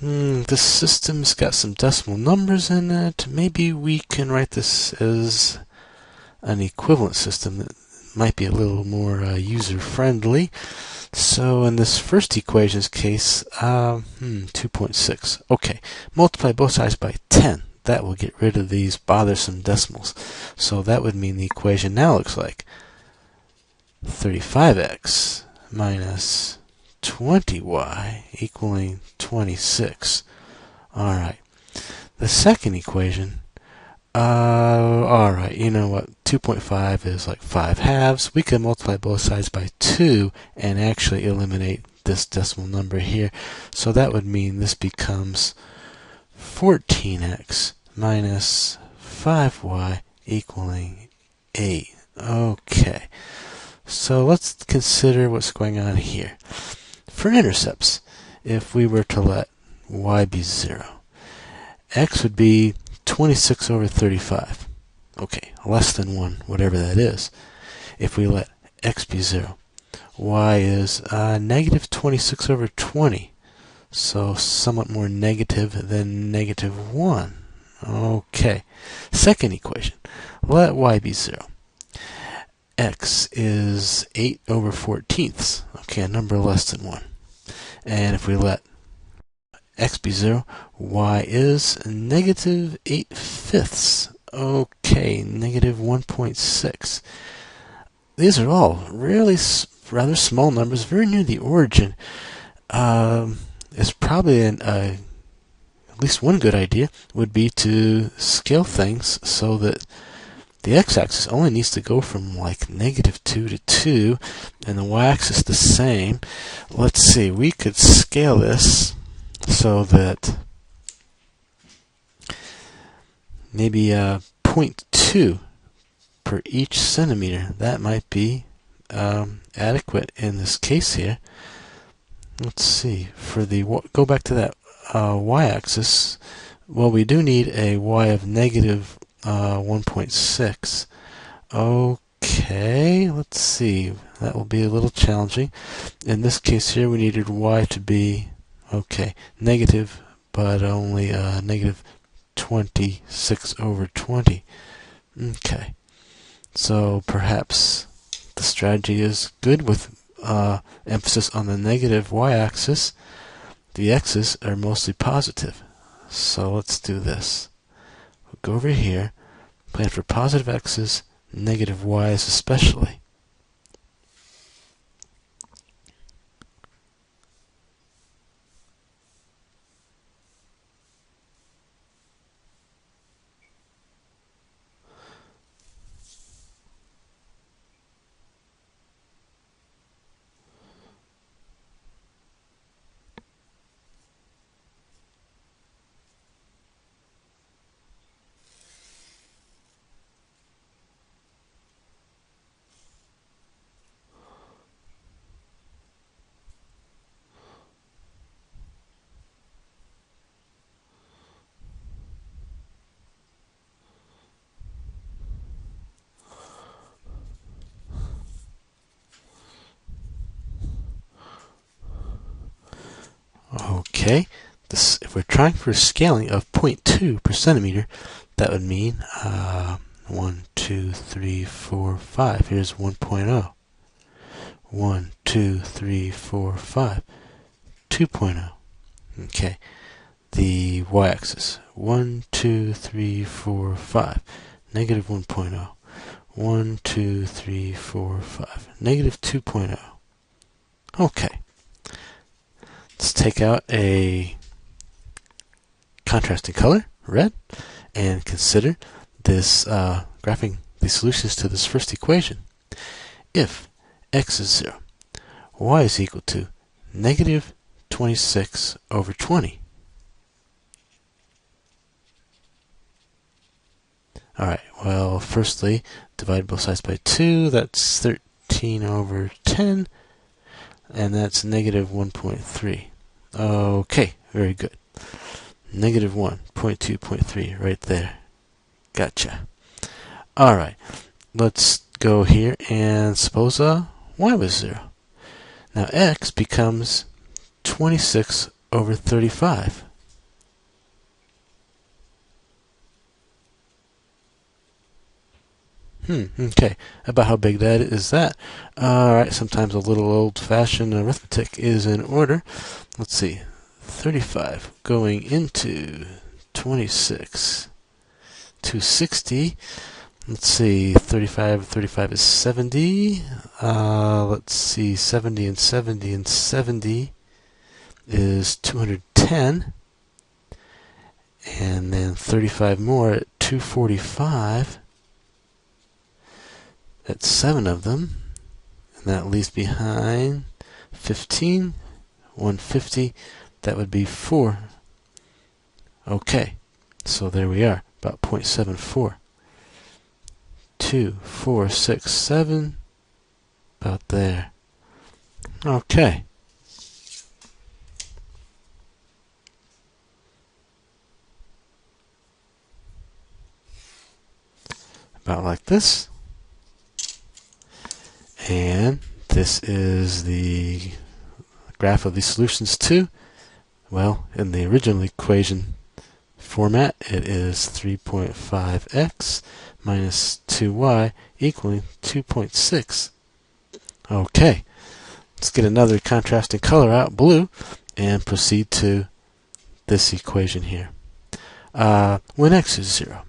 this system's got some decimal numbers in it. Maybe we can write this as an equivalent system that might be a little more user-friendly. So in this first equation's case, 2.6. Okay, multiply both sides by 10. That will get rid of these bothersome decimals. So that would mean the equation now looks like 35x minus 20y equaling 26. Alright. The second equation, alright, you know what? 2.5 is like 5 halves. We can multiply both sides by 2 and actually eliminate this decimal number here. So that would mean this becomes 14x minus 5y equaling 8. Okay. So let's consider what's going on here. For intercepts, if we were to let y be 0, x would be 26 over 35. Okay, less than 1, whatever that is. If we let x be 0, y is negative 26 over 20. So somewhat more negative than negative 1. Okay. Second equation. Let y be 0. X is 8 over 14ths. Okay, a number less than 1. And if we let x be 0, y is negative 8 fifths. Okay, negative 1.6. These are all really rather small numbers, very near the origin. It's probably at least one good idea would be to scale things so that the x-axis only needs to go from like negative 2 to 2, and the y-axis the same. Let's see, we could scale this so that maybe 0.2 per each centimeter. That might be adequate in this case here. Let's see, for the go back to that y-axis. Well, we do need a y of negative 1.6. Okay, let's see. That will be a little challenging. In this case here, we needed y to be, okay, negative, but only negative 26 over 20. Okay, so perhaps the strategy is good with emphasis on the negative y-axis. The x's are mostly positive. So let's do this. We'll go over here, plan for positive x's, negative y's especially. Okay, if we're trying for a scaling of 0.2 per centimeter, that would mean 1, 2, 3, 4, 5. Here's 1.0. 1, 2, 3, 4, 5. 2.0. Okay, the y-axis. 1, 2, 3, 4, 5. Negative 1.0. 1, 2, 3, 4, 5. Negative 2.0. Okay. Let's take out a contrasting color, red, and consider this graphing the solutions to this first equation. If x is 0, y is equal to negative 26 over 20. Alright, well, firstly, divide both sides by 2. That's 13 over 10. And that's negative 1.3. Okay, very good. Negative 1.2.3 right there. Gotcha. Alright, let's go here and suppose y was 0. Now x becomes 26 over 35. Okay. About how big that is that? Alright, sometimes a little old-fashioned arithmetic is in order. Let's see. 35 going into 26 to 60. Let's see. 35 is 70. Let's see. 70 and 70 and 70 is 210. And then 35 more at 245. That's 7 of them, and that leaves behind 15, 150, that would be 4. Okay, so there we are, about 0.74. 2, 4, 6, 7, about there. Okay. About like this. And this is the graph of the solutions to, well, in the original equation format, it is 3.5x minus 2y equaling 2.6. Okay, let's get another contrasting color out, blue, and proceed to this equation here. When x is 0,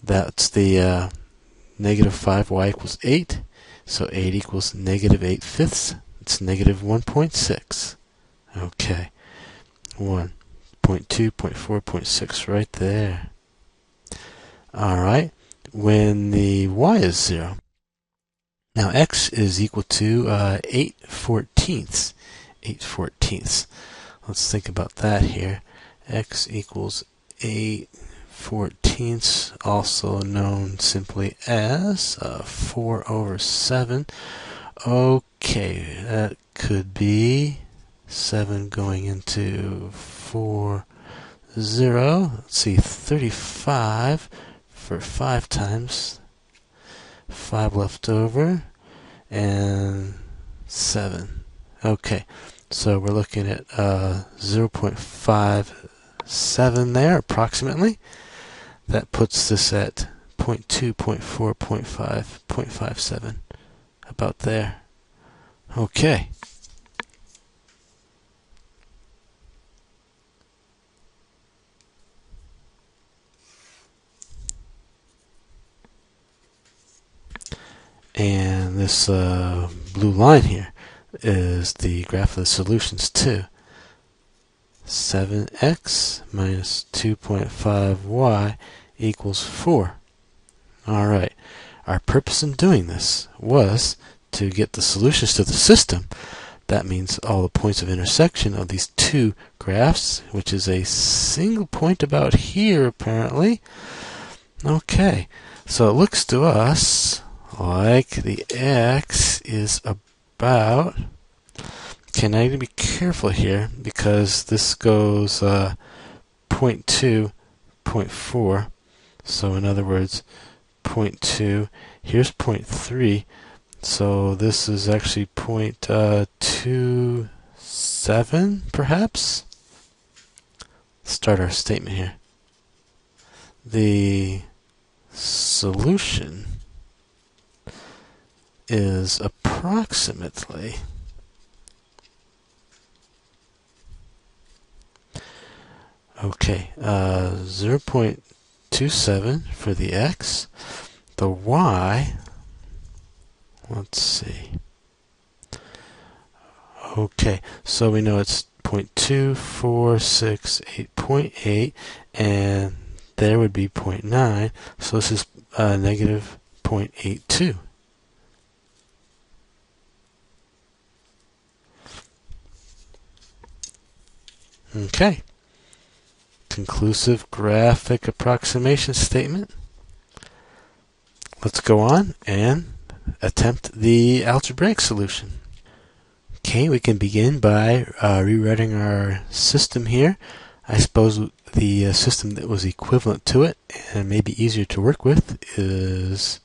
that's the negative 5y equals 8. So 8 equals negative 8/5. It's negative 1.6. Okay. 1, 0.2, 0.4, 0.6 right there. Alright. When the y is 0, now x is equal to 8/14. 8/14. Let's think about that here. X equals 8/14, also known simply as 4 over 7. Okay, that could be 7 going into 4, 0. Let's see, 35 for 5 times. 5 left over, and 7. Okay, so we're looking at 0.57 there, approximately. That puts this at 0.2, 0.4, 0.5, 0.57. About there. Okay. And this blue line here is the graph of the solutions to 7x minus 2.5y equals 4. Alright, our purpose in doing this was to get the solutions to the system. That means all the points of intersection of these two graphs, which is a single point about here apparently. Okay, so it looks to us like the x is about, okay, now you need to be careful here because this goes 0.2, 0.4. So in other words, 0.2, here's 0.3. So this is actually 0.27. 7, perhaps? Let's start our statement here. The solution is approximately okay, 0.27 for the x. The y, let's see. Okay, so we know it's 0.2468.8, and there would be 0.9, so this is negative 0.82. Okay. Conclusive graphic approximation statement. Let's go on and attempt the algebraic solution. Okay, we can begin by rewriting our system here. I suppose the system that was equivalent to it and maybe easier to work with is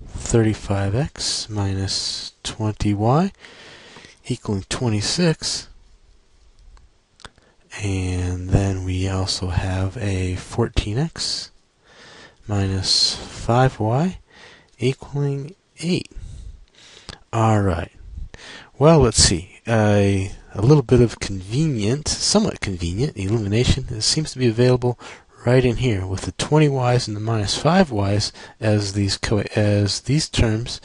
35x minus 20y equaling 26. And then we also have a 14x minus 5y equaling 8. Alright. Well, let's see. A little bit of somewhat convenient elimination. It seems to be available right in here with the 20y's and the minus 5y's as these terms.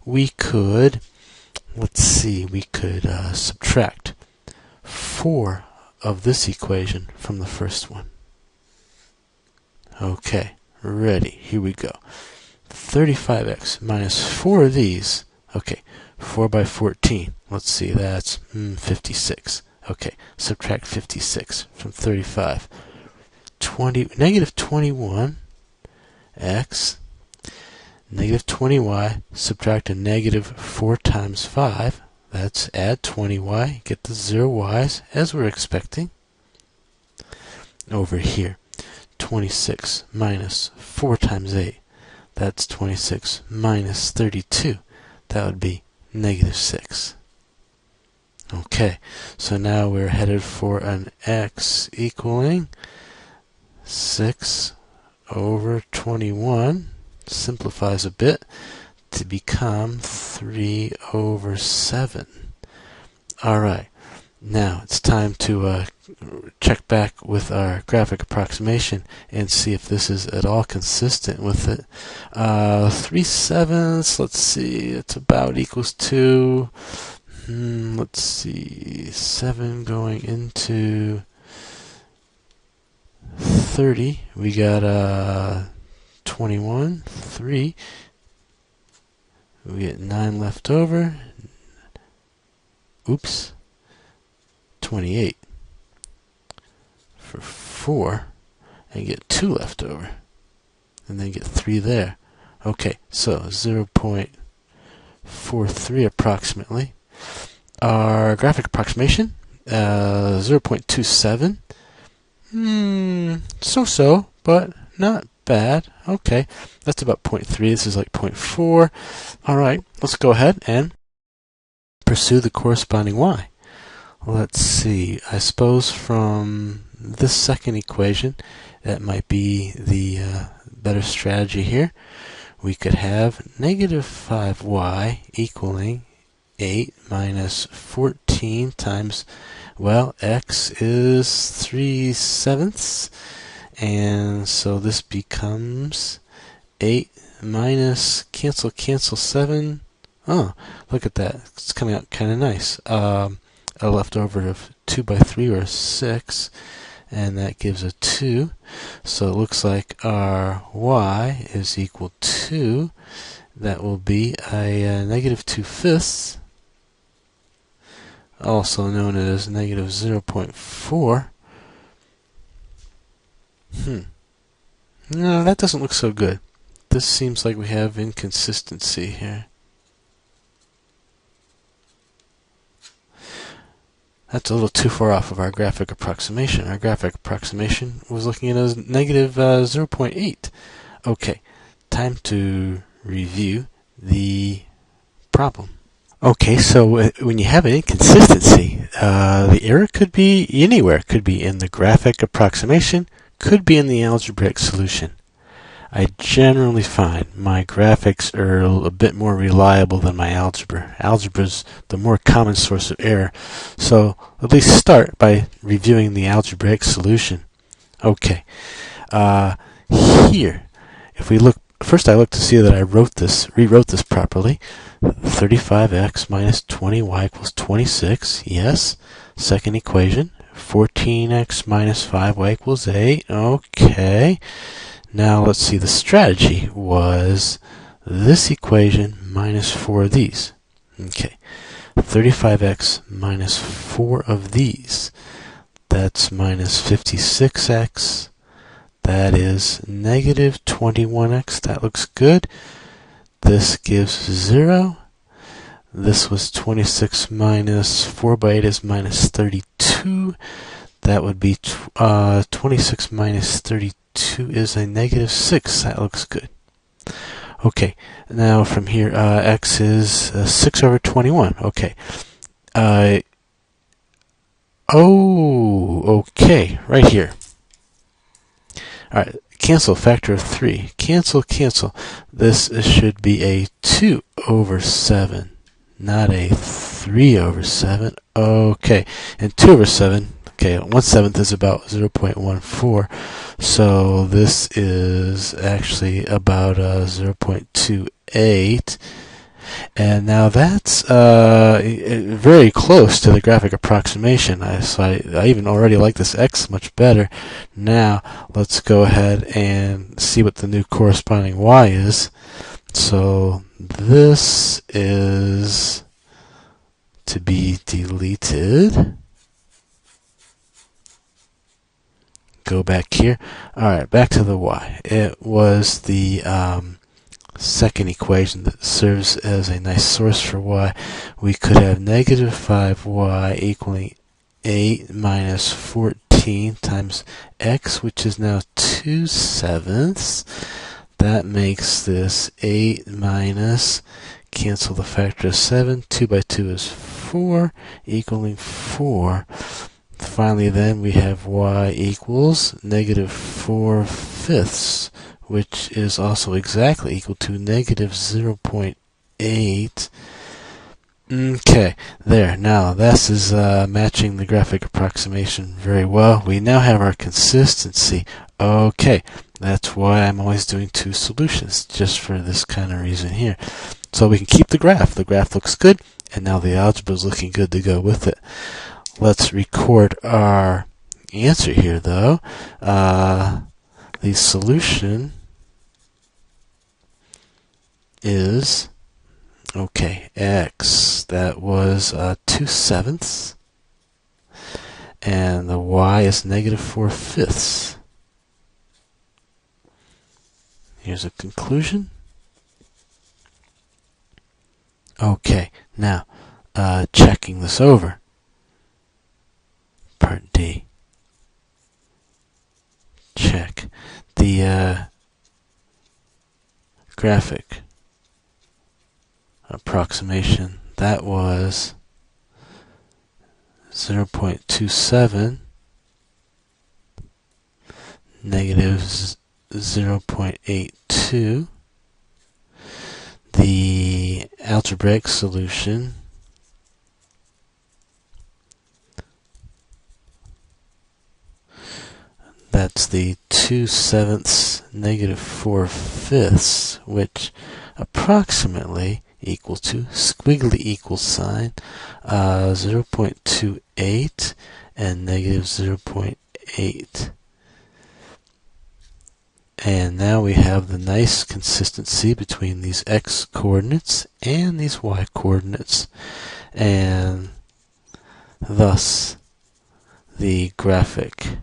We could, subtract 4 of this equation from the first one. Okay, ready. Here we go. 35x minus 4 of these. Okay, 4 by 14. Let's see, that's 56. Okay, subtract 56 from 35. Negative 21x, negative 20y, subtract a negative 4 times 5. That's add 20y, get the 0y's as we're expecting. Over here, 26 minus 4 times 8. That's 26 minus 32. That would be negative 6. Okay, so now we're headed for an x equaling 6 over 21. Simplifies a bit to become 3 over 7. Alright, now it's time to check back with our graphic approximation and see if this is at all consistent with it. 3/7, let's see, it's about equals 2. Let's see, 7 going into 30. We got 21, 3. We get 9 left over. Oops. 28 for 4 and get 2 left over. And then get 3 there. Okay, so 0.43 approximately. Our graphic approximation, 0.27. So-so, but not bad. Okay, that's about 0.3. This is like 0.4. Alright, let's go ahead and pursue the corresponding y. Let's see, I suppose from this second equation, that might be the better strategy here. We could have negative 5y equaling 8 minus 14 times, well, x is 3/7, and so this becomes 8 minus cancel 7. Oh, look at that. It's coming out kind of nice. A leftover of 2 by 3 or 6, and that gives a 2. So it looks like our y is equal to, that will be a negative 2/5, also known as negative 0.4. No, that doesn't look so good. This seems like we have inconsistency here. That's a little too far off of our graphic approximation. Our graphic approximation was looking at as negative 0.8. Okay, time to review the problem. Okay, so when you have an inconsistency, the error could be anywhere. It could be in the graphic approximation, could be in the algebraic solution. I generally find my graphics are a bit more reliable than my algebra. Algebra's the more common source of error, so at least start by reviewing the algebraic solution. Okay, here, if we look, first I look to see that I rewrote this properly. 35x minus 20y equals 26, yes. Second equation, 14x minus 5y equals 8, okay. Now let's see, the strategy was this equation minus 4 of these. Okay, 35x minus 4 of these. That's minus 56x. That is negative 21x. That looks good. This gives 0. This was 26 minus 4 by 8 is minus 32. That would be 26 minus 32 is a negative 6. That looks good. Okay, now from here, x is 6 over 21. Okay. Okay, right here. Alright, cancel factor of 3. Cancel. This should be a 2 over 7, not a 3 over 7. Okay, and 2 over 7, okay, 1/7 is about 0.14, so this is actually about 0.28. And now that's very close to the graphic approximation. So I even already like this x much better. Now let's go ahead and see what the new corresponding y is. So this is to be deleted. Go back here. Alright, back to the y. It was the second equation that serves as a nice source for y. We could have negative 5y equaling 8 minus 14 times x, which is now 2/7. That makes this 8 minus, cancel the factor of 7, 2 by 2 is 4, equaling 4. Finally then we have y equals negative 4/5, which is also exactly equal to negative 0.8. Okay, there. Now this is matching the graphic approximation very well. We now have our consistency. Okay, that's why I'm always doing two solutions, just for this kind of reason here. So we can keep the graph. The graph looks good, and now the algebra is looking good to go with it. Let's record our answer here, though. The solution is, okay, x, that was 2/7, and the y is negative 4/5. Here's a conclusion. Okay, now checking this over. Part D. Check the graphic approximation. That was 0.27, negative 0.82. The algebraic solution that's the 2/7, negative 4/5, which approximately equal to squiggly equal sign 0.28 and negative 0.8. And now we have the nice consistency between these x coordinates and these y coordinates, and thus the graphic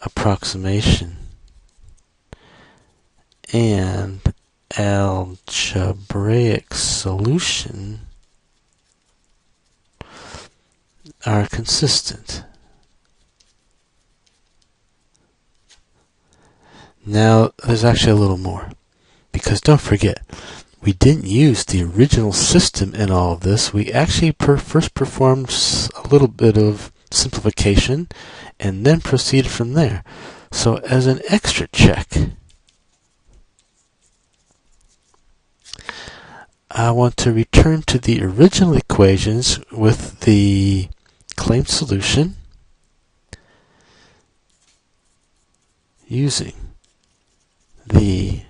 approximation and algebraic solution are consistent. Now, there's actually a little more, because don't forget, we didn't use the original system in all of this. We actually first performed a little bit of simplification and then proceeded from there. So as an extra check, I want to return to the original equations with the claimed solution using the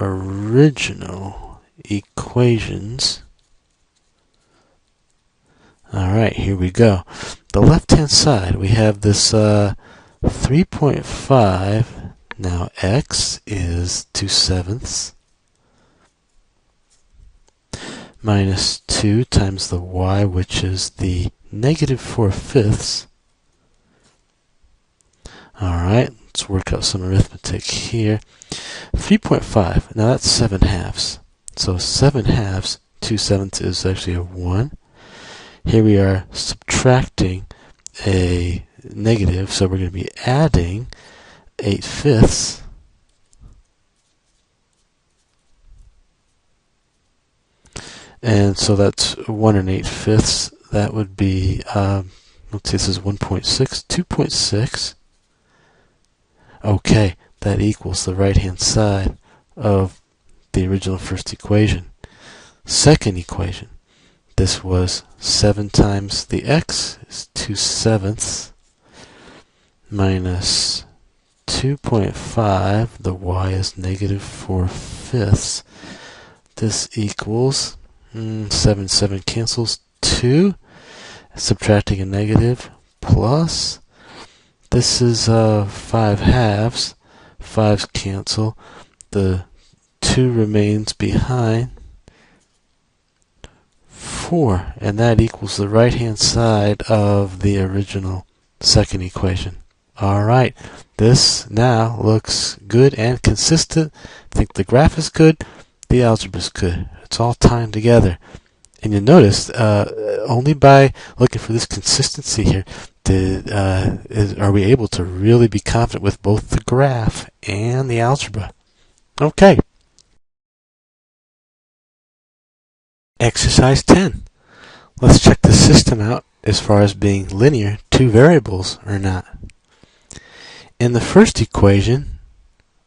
original equations. Alright, here we go. The left-hand side, we have this 3.5. Now x is 2/7 minus 2 times the y, which is the negative 4/5. Alright, let's work out some arithmetic here. 3.5, now that's 7/2. So 7/2, 2/7 is actually a 1. Here we are subtracting a negative, so we're going to be adding 8/5. And so that's 1 and 8/5. That would be, let's see, this is 1.6, 2.6. Okay, that equals the right-hand side of the original first equation. Second equation, this was 7 times the x is 2/7 minus 2.5, the y is negative 4/5. This equals 7, 7 cancels, 2, subtracting a negative, plus, this is 5/2, 5's cancel, the 2 remains behind, 4, and that equals the right-hand side of the original second equation. Alright, this now looks good and consistent. I think the graph is good, the algebra is good. It's all timed together. And you'll notice, only by looking for this consistency here are we able to really be confident with both the graph and the algebra. Okay. Exercise 10. Let's check the system out as far as being linear, two variables or not. In the first equation,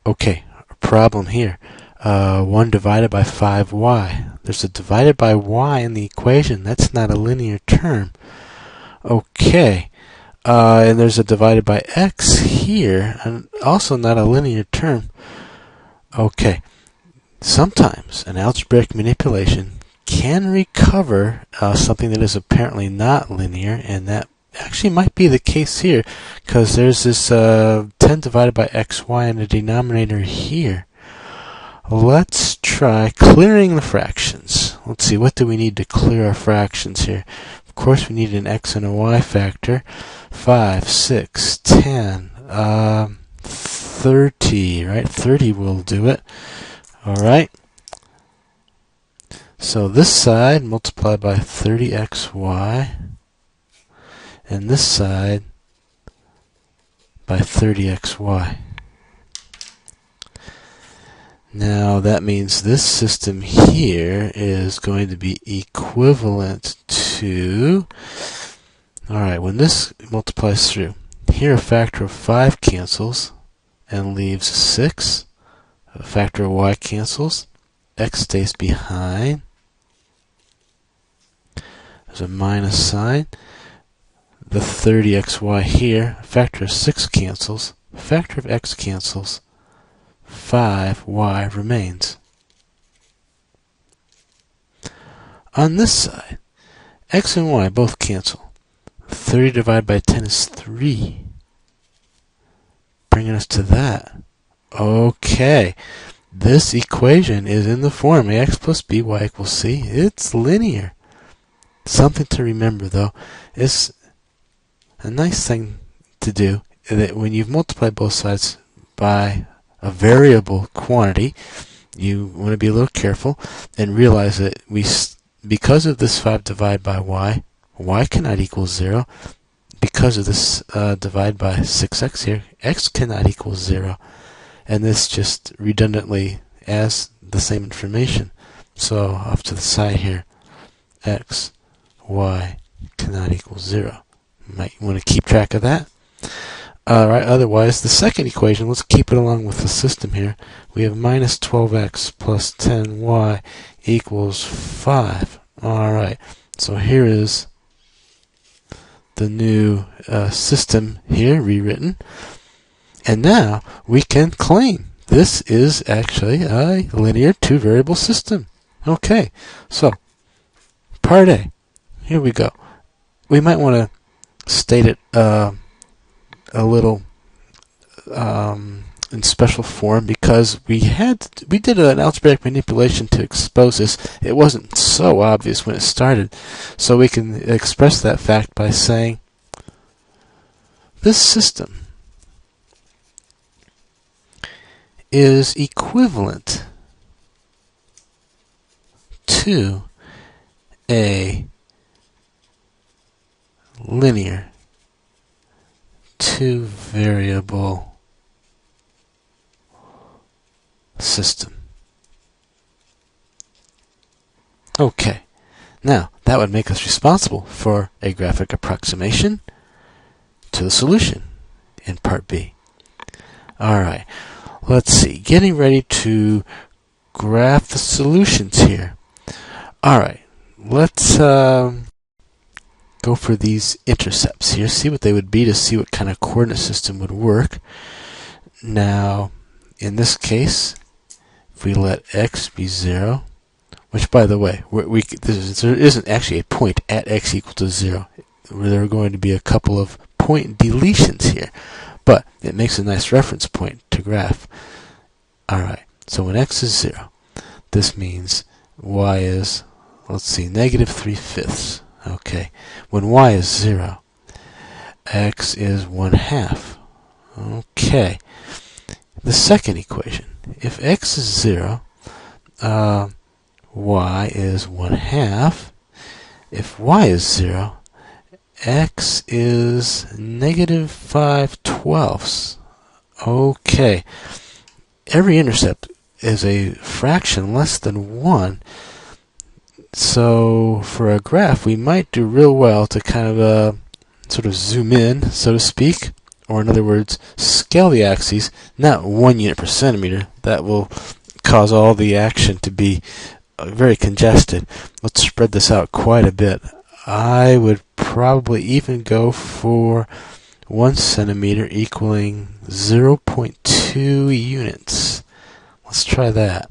okay, a problem here. 1 divided by 5y. There's a divided by y in the equation. That's not a linear term. Okay. And there's a divided by x here, and also not a linear term. Okay. Sometimes an algebraic manipulation can recover something that is apparently not linear, and that actually might be the case here, because there's this 10 divided by xy in the denominator here. Let's try clearing the fractions. Let's see, what do we need to clear our fractions here? Of course, we need an x and a y factor. 5, 6, 10, 30, right? 30 will do it. Alright. So this side multiplied by 30xy, and this side by 30xy. Now that means this system here is going to be equivalent to, alright, when this multiplies through, here a factor of 5 cancels and leaves 6. A factor of y cancels, x stays behind. There's a minus sign. The 30xy here, a factor of 6 cancels, a factor of x cancels, 5y remains. On this side, x and y both cancel. 30 divided by 10 is 3, bringing us to that. Okay, this equation is in the form ax plus by equals c. It's linear. Something to remember, though, is a nice thing to do, that when you've multiplied both sides by a variable quantity, you want to be a little careful and realize that because of this 5 divided by y cannot equal 0. Because of this divide by 6x here, x cannot equal 0. And this just redundantly adds the same information. So off to the side here, x, y cannot equal 0. You might want to keep track of that. Alright, otherwise, the second equation, let's keep it along with the system here. We have minus 12x plus 10y equals 5. Alright, so here is the new system here, rewritten. And now we can claim this is actually a linear two-variable system. Okay, so part A, here we go. We might want to state it a little in special form because we did an algebraic manipulation to expose this. It wasn't so obvious when it started, so we can express that fact by saying this system is equivalent to a linear two-variable system. Okay, now that would make us responsible for a graphic approximation to the solution in part B. Alright, let's see, getting ready to graph the solutions here. Alright, let's go for these intercepts here, see what they would be to see what kind of coordinate system would work. Now, in this case, if we let x be 0, which by the way, there isn't actually a point at x equal to 0. There are going to be a couple of point deletions here, but it makes a nice reference point to graph. Alright, so when x is 0, this means y is, let's see, negative 3/5. Okay, when y is 0, x is 1/2. Okay, the second equation, if x is 0, y is 1/2. If y is 0, x is negative 5/12. Okay, every intercept is a fraction less than 1. So for a graph, we might do real well to kind of sort of zoom in, so to speak, or in other words, scale the axes, not 1 unit per centimeter. That will cause all the action to be very congested. Let's spread this out quite a bit. I would probably even go for 1 centimeter equaling 0.2 units. Let's try that.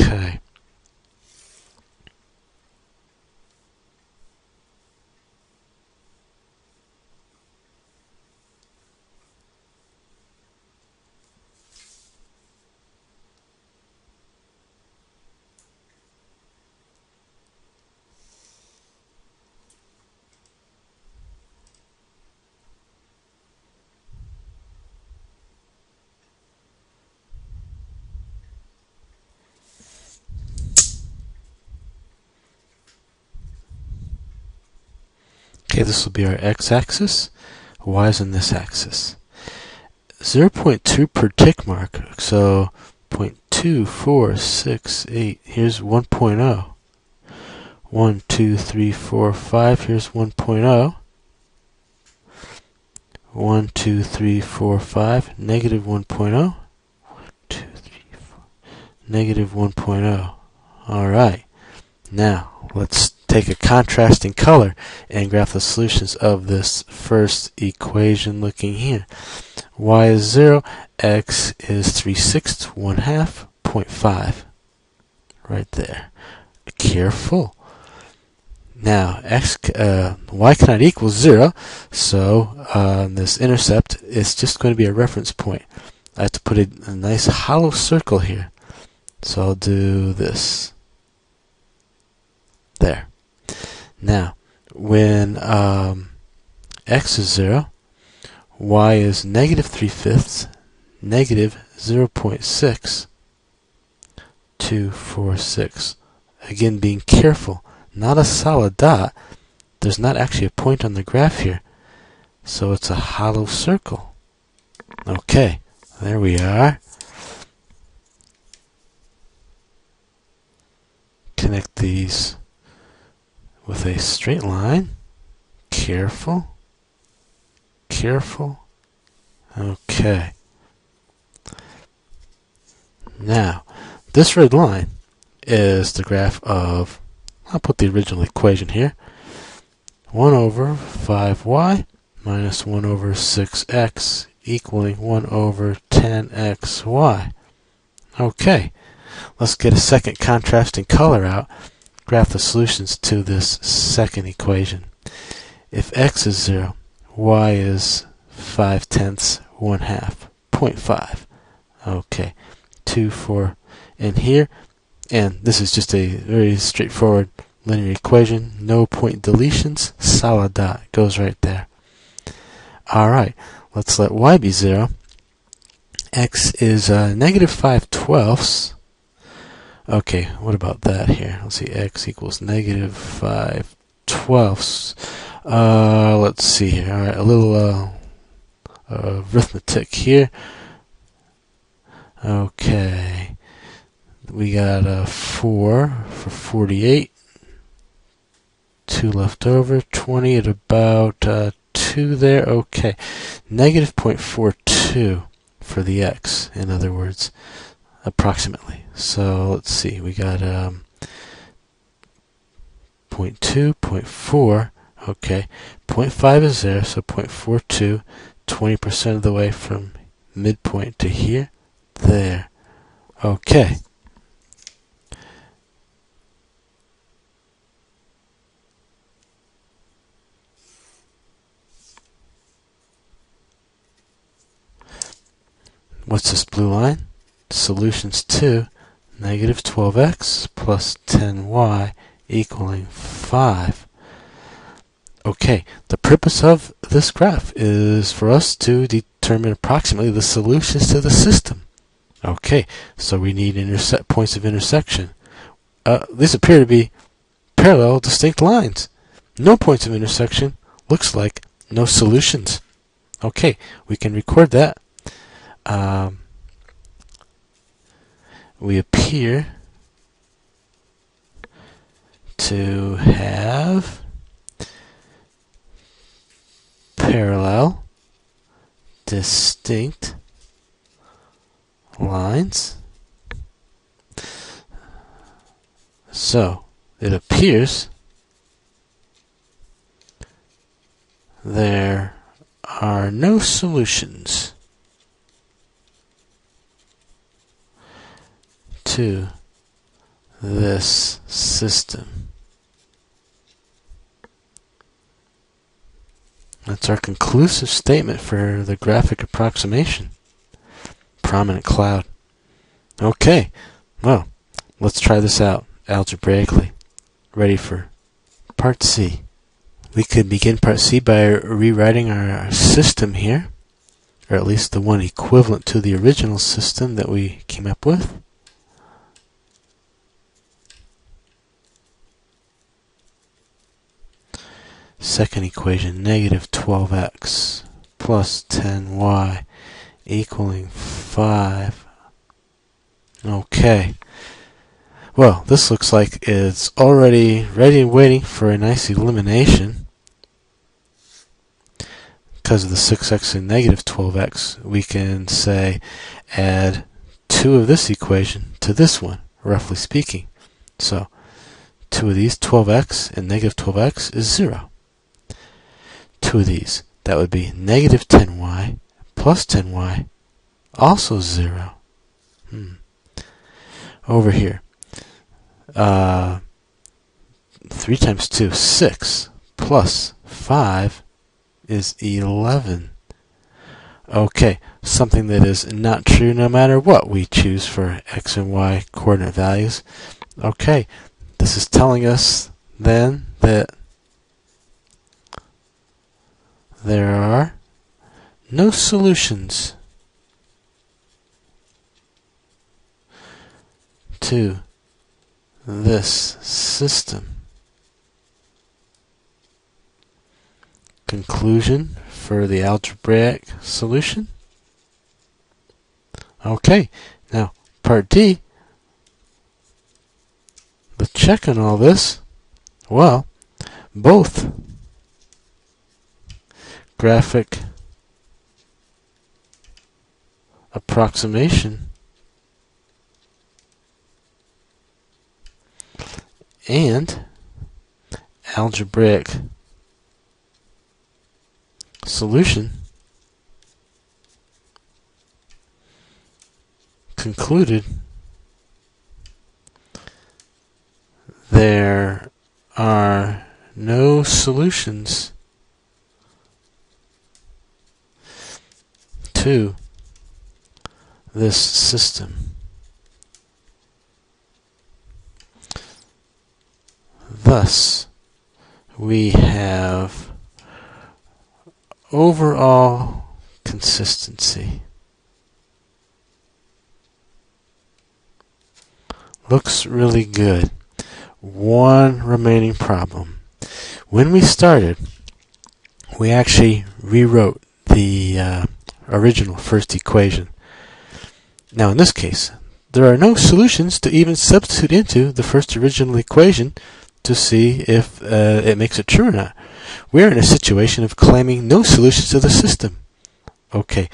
Okay. Okay, this will be our x-axis. Y is in this axis. 0.2 per tick mark, so 0.2468. Here's 1.0. 1, 2, 3, 4, 5. Here's 1.0. 1, 2, 3, 4, 5. Negative 1.0. 1, 2, 3, 4. Negative 1.0. Alright. Now, let's take a contrasting color and graph the solutions of this first equation looking here. Y is 0, x is 3/6, 1/2, 0.5. Right there. Careful. Now, y cannot equal 0, so this intercept is just going to be a reference point. I have to put a nice hollow circle here. So I'll do this. There. Now, when x is 0, y is negative 3/5, negative 0.6246. Again, being careful. Not a solid dot. There's not actually a point on the graph here. So it's a hollow circle. Okay, there we are. connect these with a straight line. Careful. Careful. Okay. Now, this red line is the graph of, I'll put the original equation here, 1 over 5y minus 1 over 6x equaling 1 over 10xy. Okay, let's get a second contrasting color out, graph the solutions to this second equation. If x is 0, y is 5/10, 1/2, 0.5. Okay, 2, 4 in here, and this is just a very straightforward linear equation. No point deletions, solid dot goes right there. Alright, let's let y be 0. X is negative 5/12. Okay, what about that here? Let's see, x equals negative 5/12. Let's see here. Alright, a little arithmetic here. Okay, we got 4 for 48. 2 left over. 20 at about 2 there. Okay, negative 0.42 for the x, in other words, approximately. So let's see, we got 0.2, 0.4. Okay, 0.5 is there, so 0.42, 20% of the way from midpoint to here, there. Okay. What's this blue line? Solutions to negative 12x plus 10y equaling 5. Okay, the purpose of this graph is for us to determine approximately the solutions to the system. Okay, so we need points of intersection. These appear to be parallel, distinct lines. No points of intersection looks like no solutions. Okay, we can record that. We appear to have parallel, distinct lines. So, it appears there are no solutions to this system. That's our conclusive statement for the graphic approximation. Prominent cloud. Okay, well, let's try this out algebraically. Ready for part C. We could begin part C by rewriting our system here, or at least the one equivalent to the original system that we came up with. Second equation, negative 12x plus 10y equaling 5. Okay. Well, this looks like it's already ready and waiting for a nice elimination. Because of the 6x and negative 12x, we can say add 2 of this equation to this one, roughly speaking. So 2 of these, 12x and negative 12x, is 0. 2 of these, that would be negative 10y plus 10y, also 0. Over here, 3 times 2, 6, plus 5 is 11. Okay, something that is not true no matter what we choose for x and y coordinate values. Okay, this is telling us then that there are no solutions to this system. Conclusion for the algebraic solution. Okay, now part D. Let's check on all this? Well, both graphic approximation and algebraic solution concluded there are no solutions to this system. Thus, we have overall consistency. Looks really good. One remaining problem. When we started, we actually rewrote the original first equation. Now in this case, there are no solutions to even substitute into the first original equation to see if it makes it true or not. We're in a situation of claiming no solutions to the system. Okay,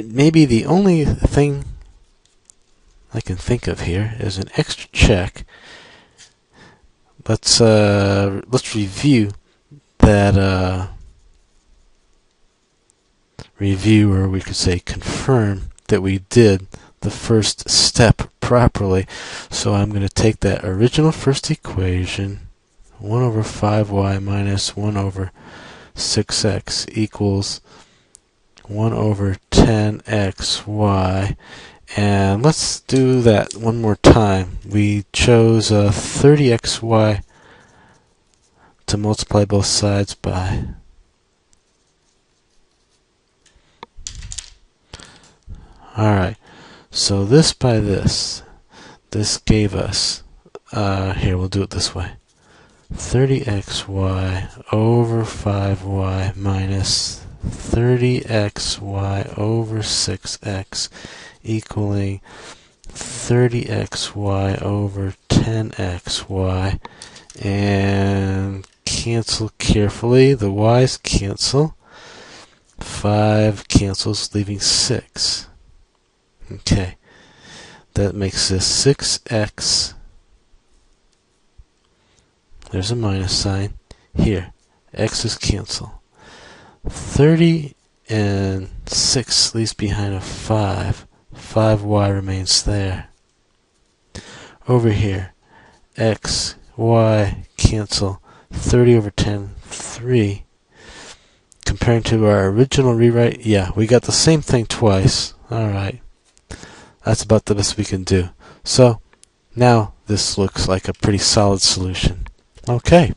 maybe the only thing I can think of here is an extra check. Let's review that review, or we could say confirm that we did the first step properly. So I'm going to take that original first equation, 1 over 5y minus 1 over 6x equals 1 over 10xy, and let's do that one more time. We chose 30xy to multiply both sides by. Alright, so this by this gave us, here we'll do it this way, 30xy over 5y minus 30xy over 6x equaling 30xy over 10xy, and cancel carefully. The y's cancel. 5 cancels, leaving 6. Okay, that makes this 6x. There's a minus sign. Here, x's cancel. 30 and 6 leaves behind a 5. 5y remains there. Over here, x, y cancel. 30 over 10, 3. Comparing to our original rewrite, yeah, we got the same thing twice. Alright. That's about the best we can do. So, now this looks like a pretty solid solution. Okay.